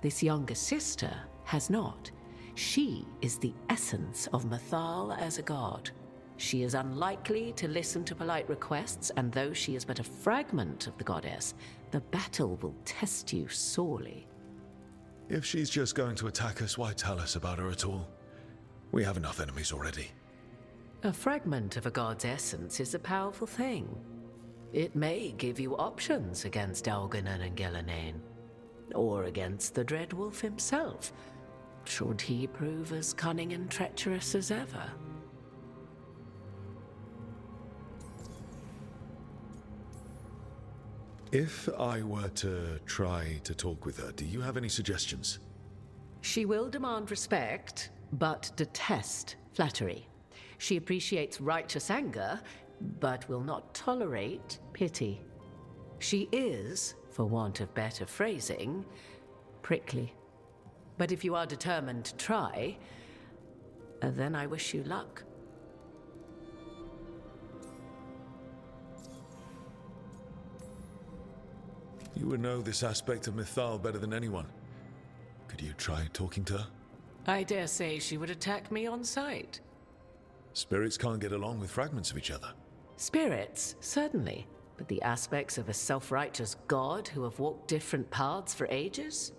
This younger sister has not. She is the essence of Mythal as a god. She is unlikely to listen to polite requests, and though she is but a fragment of the goddess, the battle will test you sorely. If she's just going to attack us, why tell us about her at all? We have enough enemies already. A fragment of a god's essence is a powerful thing. It may give you options against Elganon and Gillenane, or against the Dreadwolf himself, should he prove as cunning and treacherous as ever. If I were to try to talk with her, do you have any suggestions? She will demand respect, but detest flattery. She appreciates righteous anger, but will not tolerate pity. She is, for want of better phrasing, prickly. But if you are determined to try, then I wish you luck. You would know this aspect of Mythal better than anyone. Could you try talking to her? I dare say she would attack me on sight. Spirits can't get along with fragments of each other. Spirits, certainly. But the aspects of a self-righteous god who have walked different paths for ages?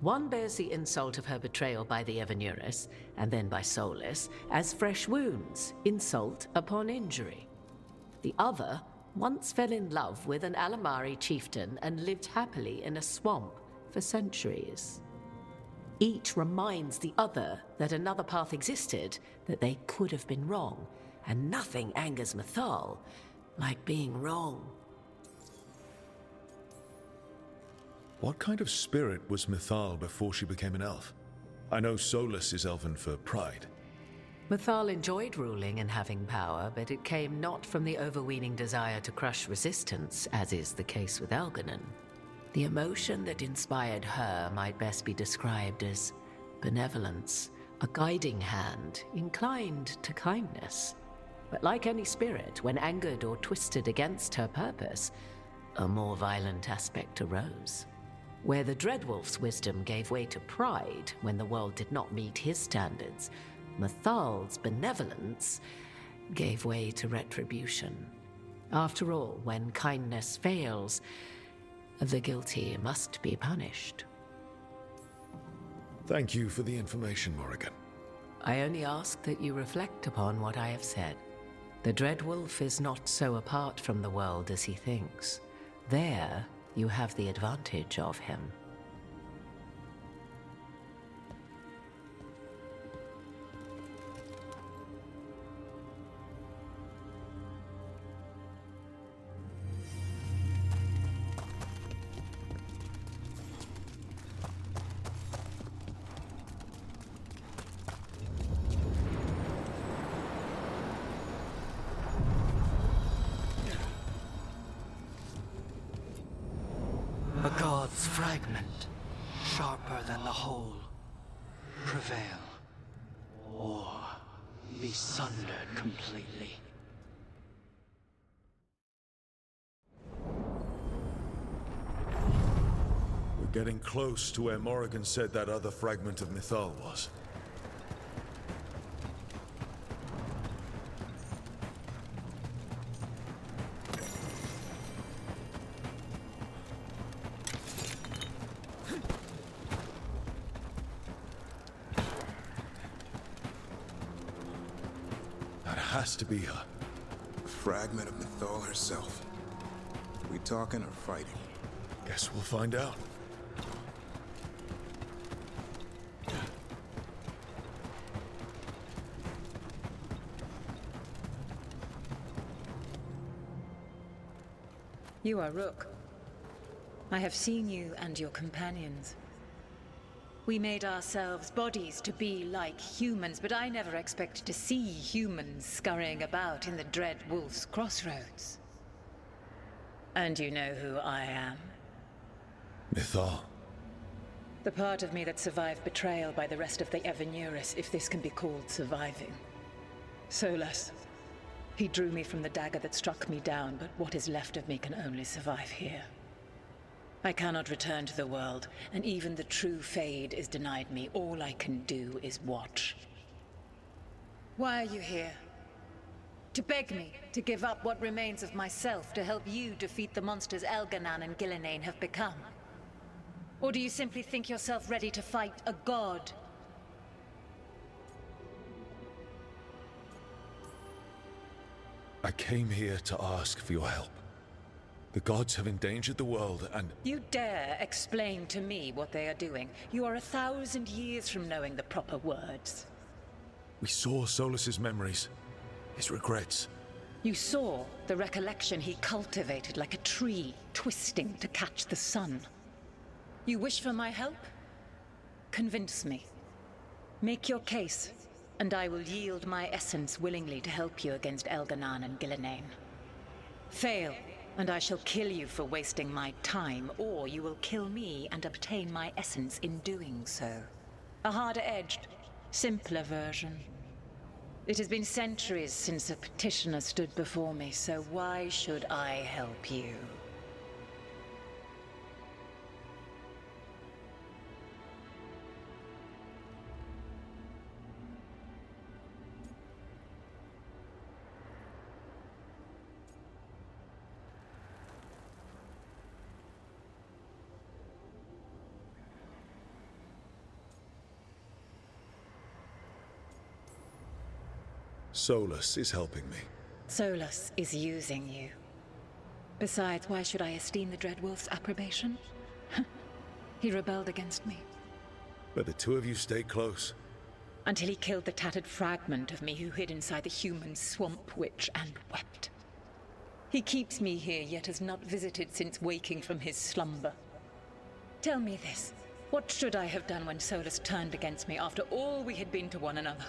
One bears the insult of her betrayal by the Evanuris, and then by Solas, as fresh wounds, insult upon injury. The other once fell in love with an Alamari chieftain and lived happily in a swamp for centuries. Each reminds the other that another path existed, that they could have been wrong, and nothing angers Mythal like being wrong. What kind of spirit was Mythal before she became an elf? I know Solas is elven for pride. Mythal enjoyed ruling and having power, but it came not from the overweening desire to crush resistance, as is the case with Elganon. The emotion that inspired her might best be described as benevolence, a guiding hand, inclined to kindness. But like any spirit, when angered or twisted against her purpose, a more violent aspect arose. Where the Dreadwolf's wisdom gave way to pride when the world did not meet his standards, Mythal's benevolence gave way to retribution. After all, when kindness fails, the guilty must be punished. Thank you for the information, Morrigan. I only ask that you reflect upon what I have said. The Dreadwolf is not so apart from the world as he thinks. There, you have the advantage of him. A god's fragment, sharper than the whole. Prevail, or be sundered completely. We're getting close to where Morrigan said that other fragment of Mythal was. Has to be her. A fragment of Mythal herself. We talking or fighting? Guess we'll find out. You are Rook. I have seen you and your companions. We made ourselves bodies to be like humans, but I never expected to see humans scurrying about in the Dread Wolf's crossroads. And you know who I am? Mythal. The part of me that survived betrayal by the rest of the Evanuris, if this can be called surviving. Solas. He drew me from the dagger that struck me down, but what is left of me can only survive here. I cannot return to the world, and even the true Fade is denied me. All I can do is watch. Why are you here? To beg me to give up what remains of myself to help you defeat the monsters Elganon and Gillenane have become? Or do you simply think yourself ready to fight a god? I came here to ask for your help. The gods have endangered the world, and... You dare explain to me what they are doing? You are 1,000 years from knowing the proper words. We saw Solas's memories, his regrets. You saw the recollection he cultivated like a tree, twisting to catch the sun. You wish for my help? Convince me. Make your case, and I will yield my essence willingly to help you against Elganon and Gillenane. Fail, and I shall kill you for wasting my time, or you will kill me and obtain my essence in doing so. A harder-edged, simpler version. It has been centuries since a petitioner stood before me, so why should I help you? Solas is helping me. Solas is using you. Besides, why should I esteem the Dreadwolf's approbation? He rebelled against me. But the two of you stay close. Until he killed the tattered fragment of me who hid inside the human swamp witch and wept. He keeps me here, yet has not visited since waking from his slumber. Tell me this. What should I have done when Solas turned against me after all we had been to one another?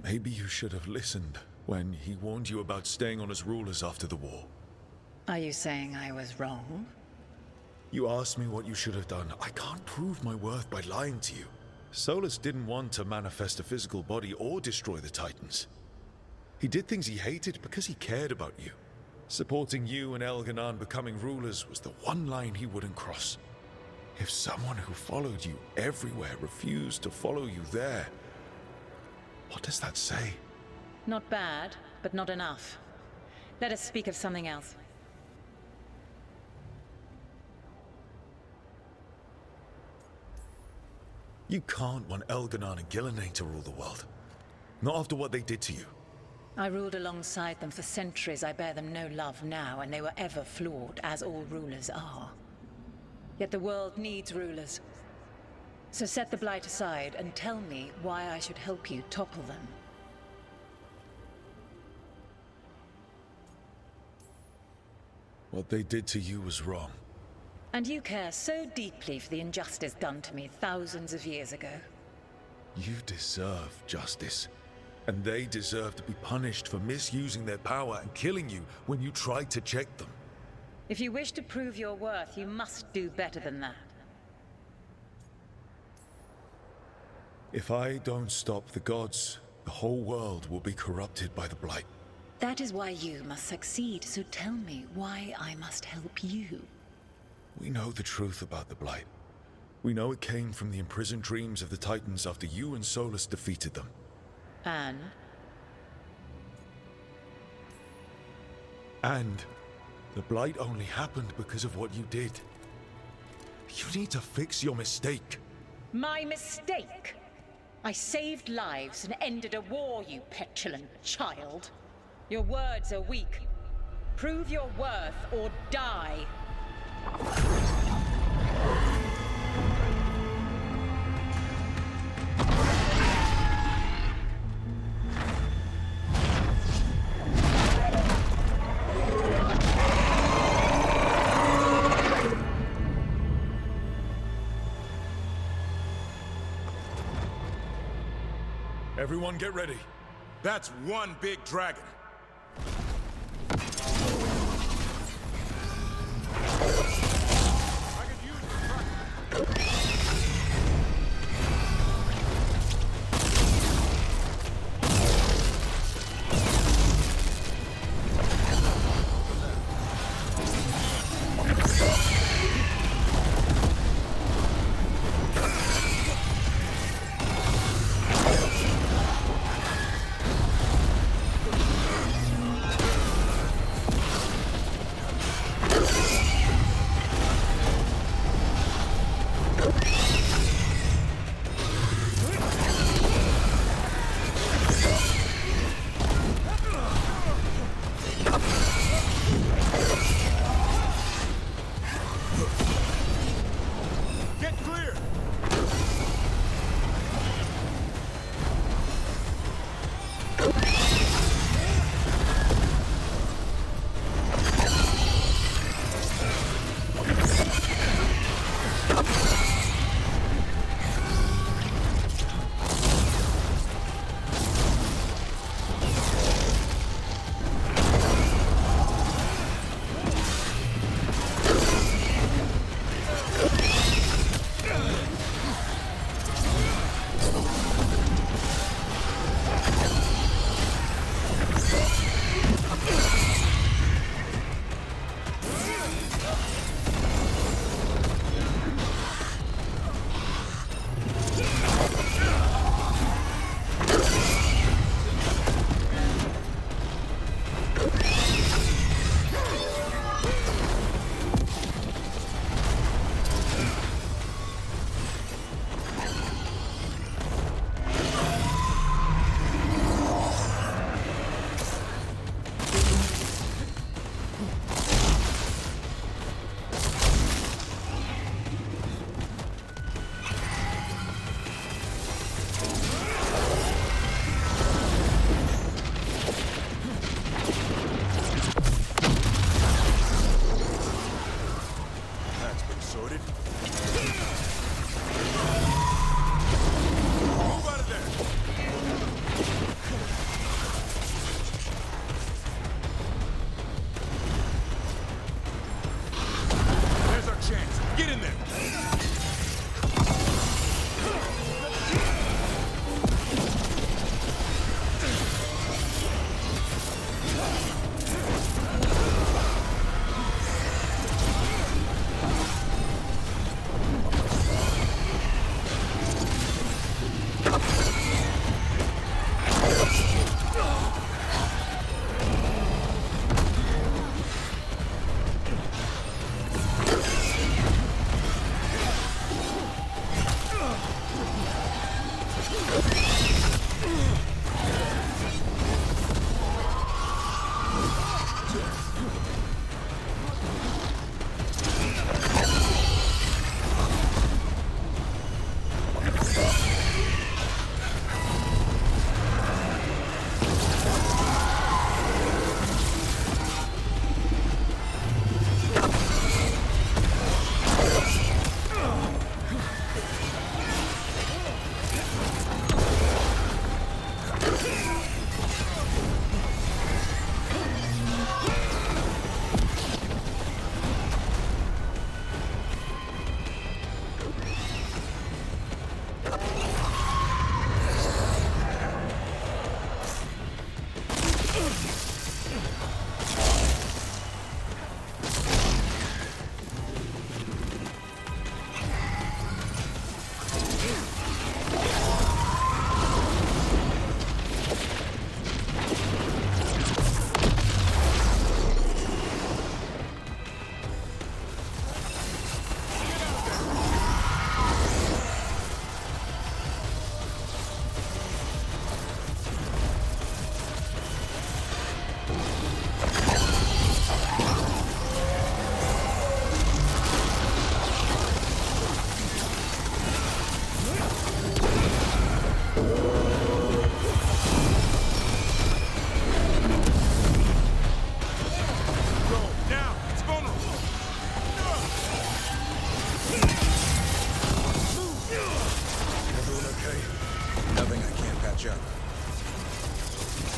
Maybe you should have listened when he warned you about staying on as rulers after the war. Are you saying I was wrong? You asked me what you should have done. I can't prove my worth by lying to you. Solas didn't want to manifest a physical body or destroy the Titans. He did things he hated because he cared about you. Supporting you and Elganon becoming rulers was the one line he wouldn't cross. If someone who followed you everywhere refused to follow you there, what does that say? Not bad, but not enough. Let us speak of something else. You can't want Elganon and Gillenane to rule the world. Not after what they did to you. I ruled alongside them for centuries. I bear them no love now, and they were ever flawed, as all rulers are. Yet the world needs rulers. So set the Blight aside and tell me why I should help you topple them. What they did to you was wrong. And you care so deeply for the injustice done to me thousands of years ago. You deserve justice. And they deserve to be punished for misusing their power and killing you when you tried to check them. If you wish to prove your worth, you must do better than that. If I don't stop the gods, the whole world will be corrupted by the Blight. That is why you must succeed, so tell me why I must help you. We know the truth about the Blight. We know it came from the imprisoned dreams of the Titans after you and Solas defeated them. And? And the Blight only happened because of what you did. You need to fix your mistake. My mistake? I saved lives and ended a war, you petulant child. Your words are weak. Prove your worth or die. Everyone get ready. That's one big dragon.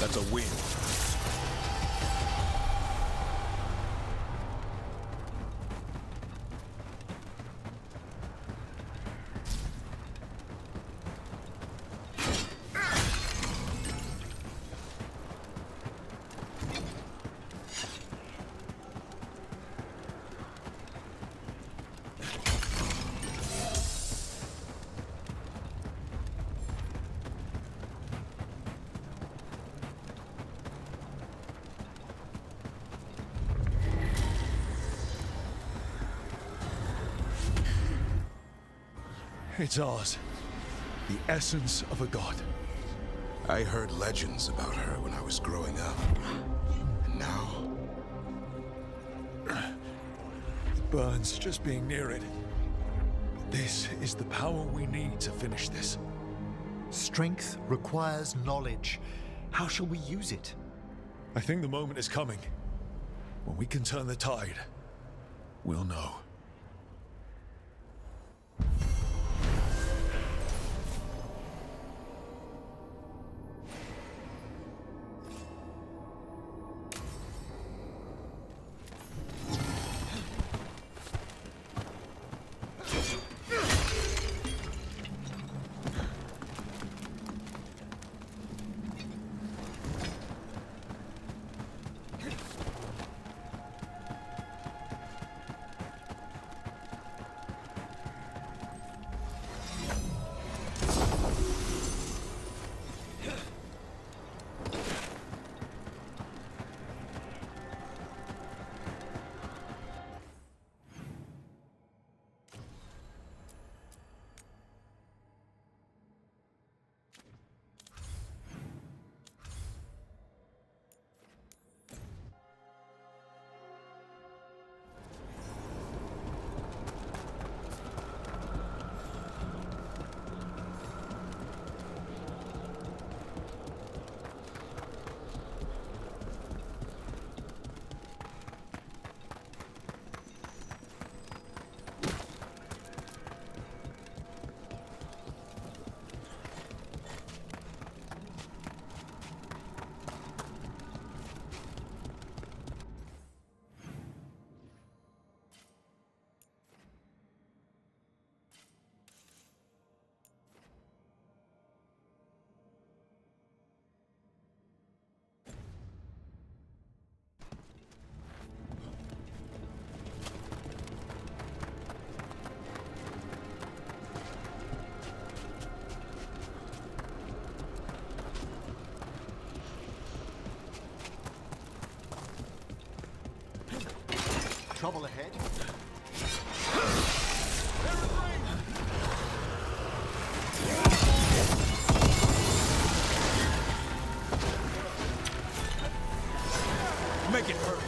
That's a win. It's ours. The essence of a god. I heard legends about her when I was growing up. And now... It burns just being near it. This is the power we need to finish this. Strength requires knowledge. How shall we use it? I think the moment is coming. When we can turn the tide, we'll know. Trouble ahead. Make it hurt.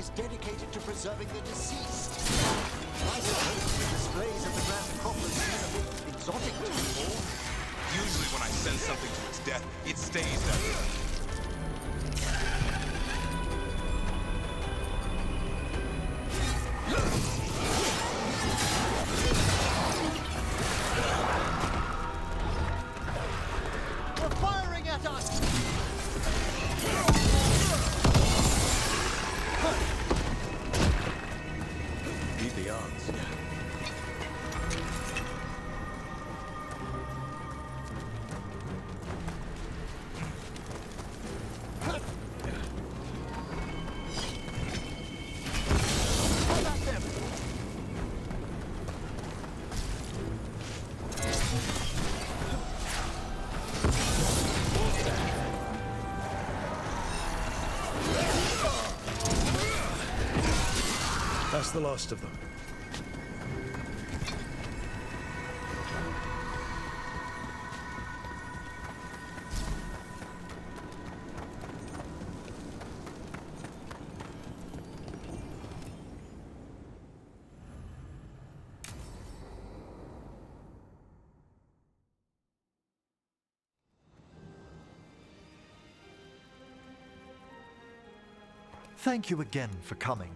is dedicated to preserving the deceased. I suppose the displays at the Grand Necropolis seem a bit exotic to you all. Usually when I send something to its death, it stays there. That's the last of them. Thank you again for coming.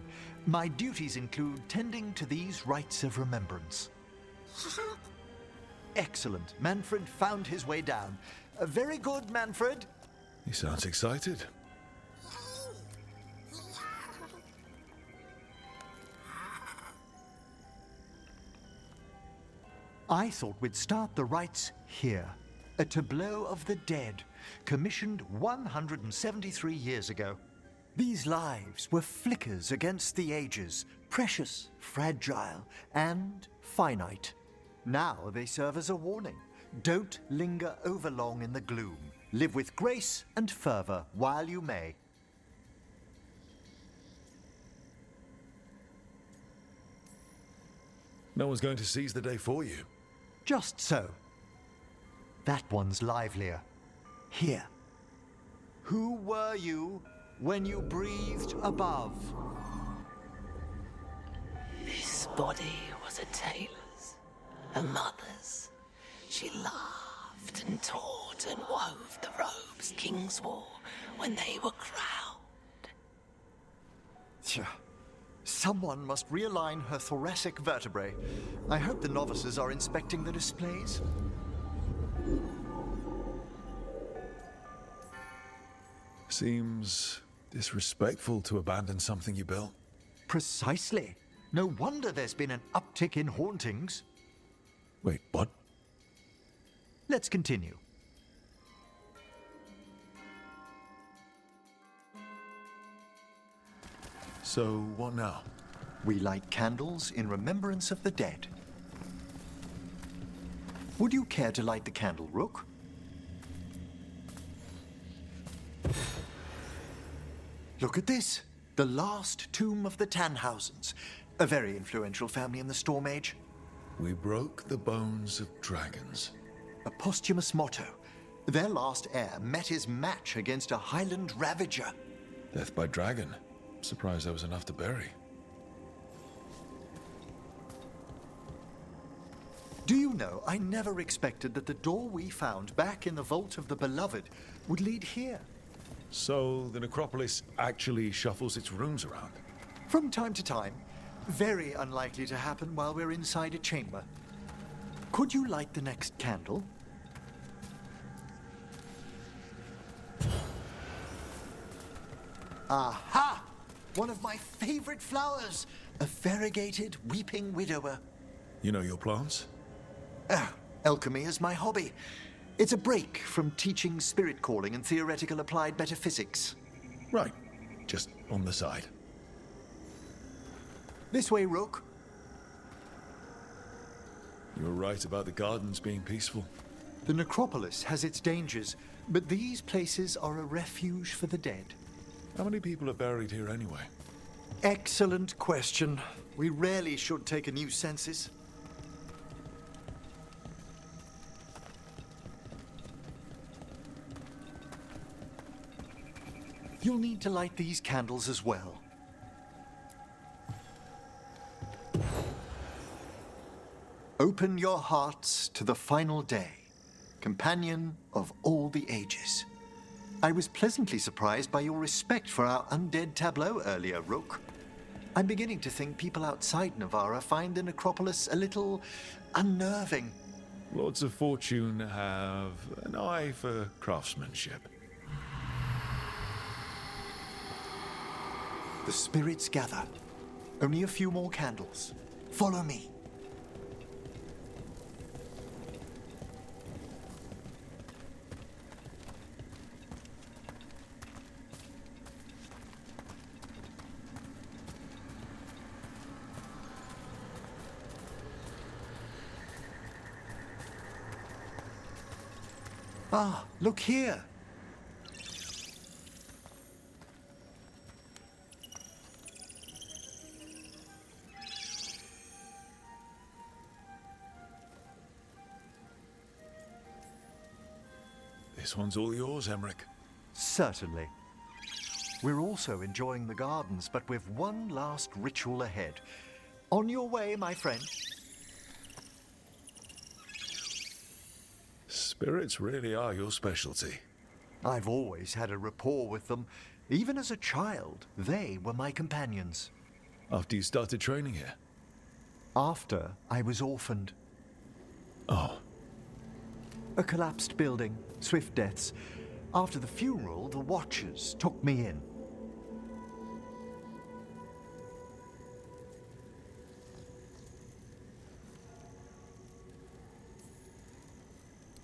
My duties include tending to these rites of remembrance. Excellent. Manfred found his way down. Very good, Manfred. He sounds excited. I thought we'd start the rites here. A tableau of the dead, commissioned 173 years ago. These lives were flickers against the ages, precious, fragile, and finite. Now they serve as a warning. Don't linger overlong in the gloom. Live with grace and fervor while you may. No one's going to seize the day for you. Just so. That one's livelier. Here. Who were you when you breathed above? This body was a tailor's, a mother's. She laughed and taught and wove the robes kings wore when they were crowned. Tja. Someone must realign her thoracic vertebrae. I hope the novices are inspecting the displays. Seems disrespectful to abandon something you built. Precisely. No wonder there's been an uptick in hauntings. Wait, what? Let's continue. So, what now? We light candles in remembrance of the dead. Would you care to light the candle, Rook? Look at this. The last tomb of the Tannhausens. A very influential family in the Storm Age. We broke the bones of dragons. A posthumous motto. Their last heir met his match against a Highland Ravager. Death by dragon. Surprised there was enough to bury. Do you know, I never expected that the door we found back in the Vault of the Beloved would lead here. So, the necropolis actually shuffles its rooms around? From time to time. Very unlikely to happen while we're inside a chamber. Could you light the next candle? Aha! One of my favorite flowers! A variegated weeping widower. You know your plants? Alchemy is my hobby. It's a break from teaching spirit calling and theoretical applied metaphysics. Right. Just on the side. This way, Rook. You're right about the gardens being peaceful. The necropolis has its dangers, but these places are a refuge for the dead. How many people are buried here anyway? Excellent question. We rarely should take a new census. You'll need to light these candles as well. Open your hearts to the final day, companion of all the ages. I was pleasantly surprised by your respect for our undead tableau earlier, Rook. I'm beginning to think people outside Navarra find the necropolis a little unnerving. Lords of Fortune have an eye for craftsmanship. The spirits gather. Only a few more candles. Follow me. Ah, look here. This one's all yours, Emmerich. Certainly. We're also enjoying the gardens, but with one last ritual ahead. On your way, my friend. Spirits really are your specialty. I've always had a rapport with them. Even as a child, they were my companions. After you started training here? After I was orphaned. Oh. A collapsed building, swift deaths. After the funeral, the Watchers took me in.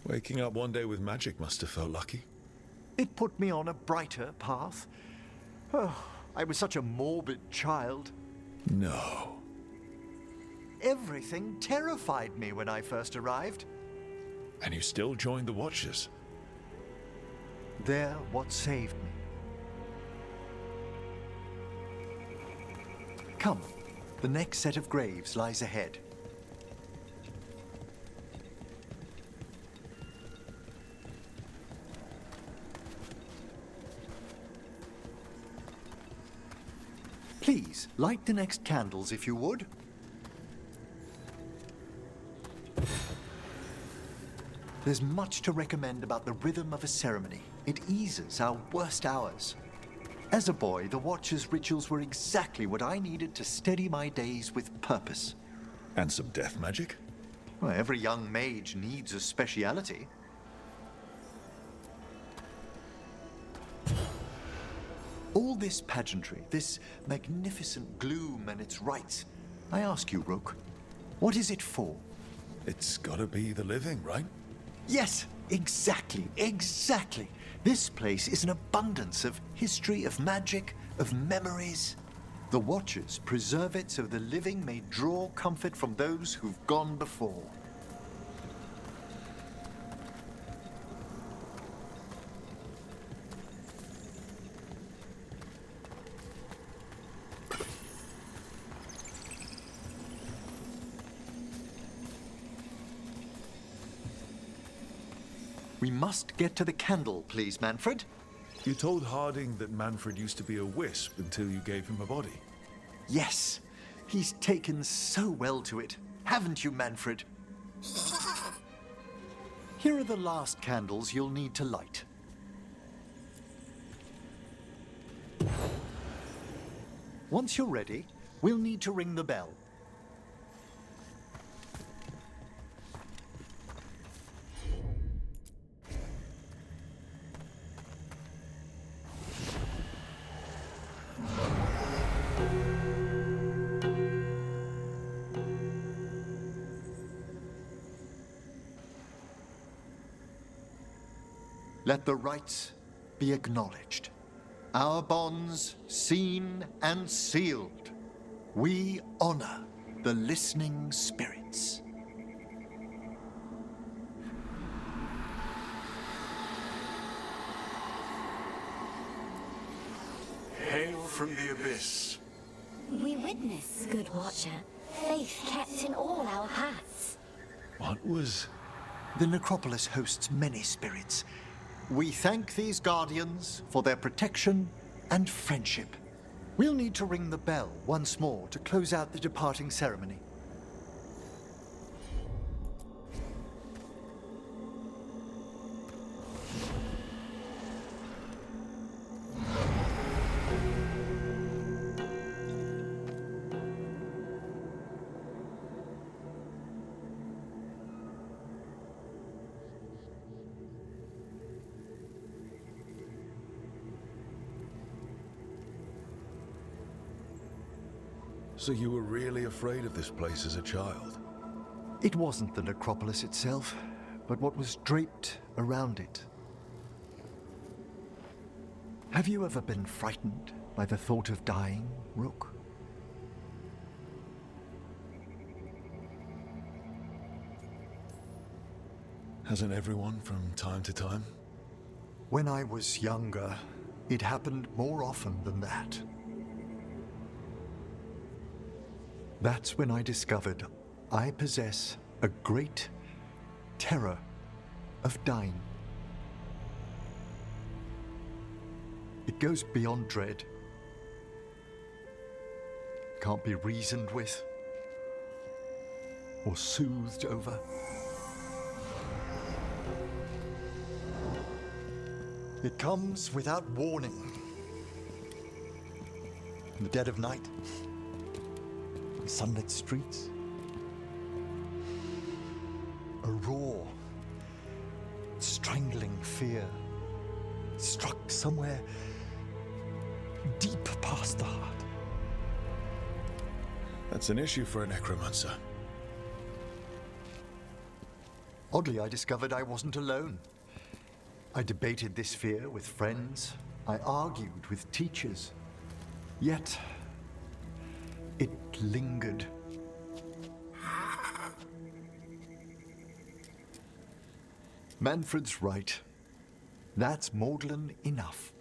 Waking up one day with magic must have felt lucky. It put me on a brighter path. Oh, I was such a morbid child. No. Everything terrified me when I first arrived. And you still joined the Watchers? They're what saved me. Come, the next set of graves lies ahead. Please, light the next candles if you would. There's much to recommend about the rhythm of a ceremony. It eases our worst hours. As a boy, the Watcher's rituals were exactly what I needed to steady my days with purpose. And some death magic? Well, every young mage needs a speciality. All this pageantry, this magnificent gloom and its rites. I ask you, Rook, what is it for? It's gotta be the living, right? Yes, exactly, exactly. This place is an abundance of history, of magic, of memories. The Watchers preserve it so the living may draw comfort from those who've gone before. We must get to the candle, please, Manfred. You told Harding that Manfred used to be a wisp until you gave him a body. Yes, he's taken so well to it. Haven't you, Manfred? Here are the last candles you'll need to light. Once you're ready, we'll need to ring the bell. Let the rites be acknowledged. Our bonds seen and sealed. We honor the listening spirits. Hail from the abyss. We witness, good watcher, faith kept in all our paths. What was... The necropolis hosts many spirits. We thank these guardians for their protection and friendship. We'll need to ring the bell once more to close out the departing ceremony. So you were really afraid of this place as a child? It wasn't the necropolis itself, but what was draped around it. Have you ever been frightened by the thought of dying, Rook? Hasn't everyone from time to time? When I was younger, it happened more often than that. That's when I discovered I possess a great terror of dying. It goes beyond dread. Can't be reasoned with or soothed over. It comes without warning. In the dead of night. Sunlit streets. A raw, strangling fear struck somewhere deep past the heart. That's an issue for a necromancer. Oddly, I discovered I wasn't alone. I debated this fear with friends. I argued with teachers. Yet, it lingered. Manfred's right. That's maudlin enough.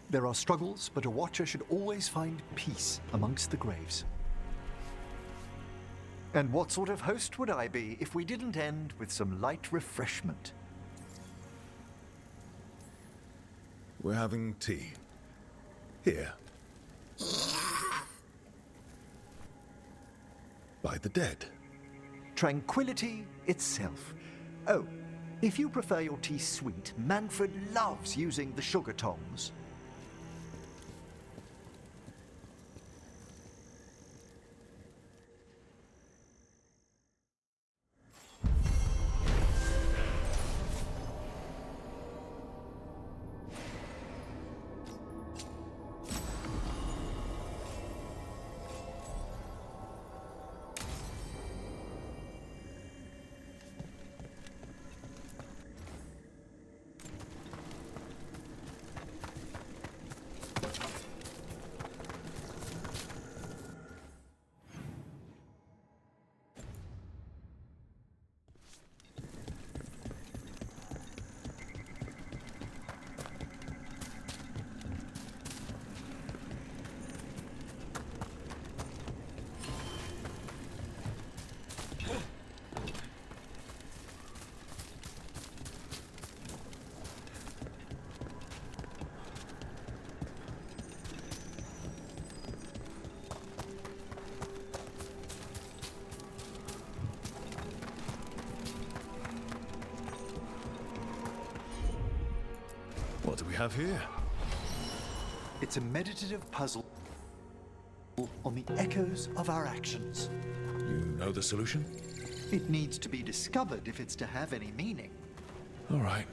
There are struggles, but a watcher should always find peace amongst the graves. And what sort of host would I be if we didn't end with some light refreshment? We're having tea. Here. By the dead. Tranquility itself. Oh, if you prefer your tea sweet, Manfred loves using the sugar tongs. What do we have here? It's a meditative puzzle on the echoes of our actions. You know the solution? It needs to be discovered if it's to have any meaning. All right.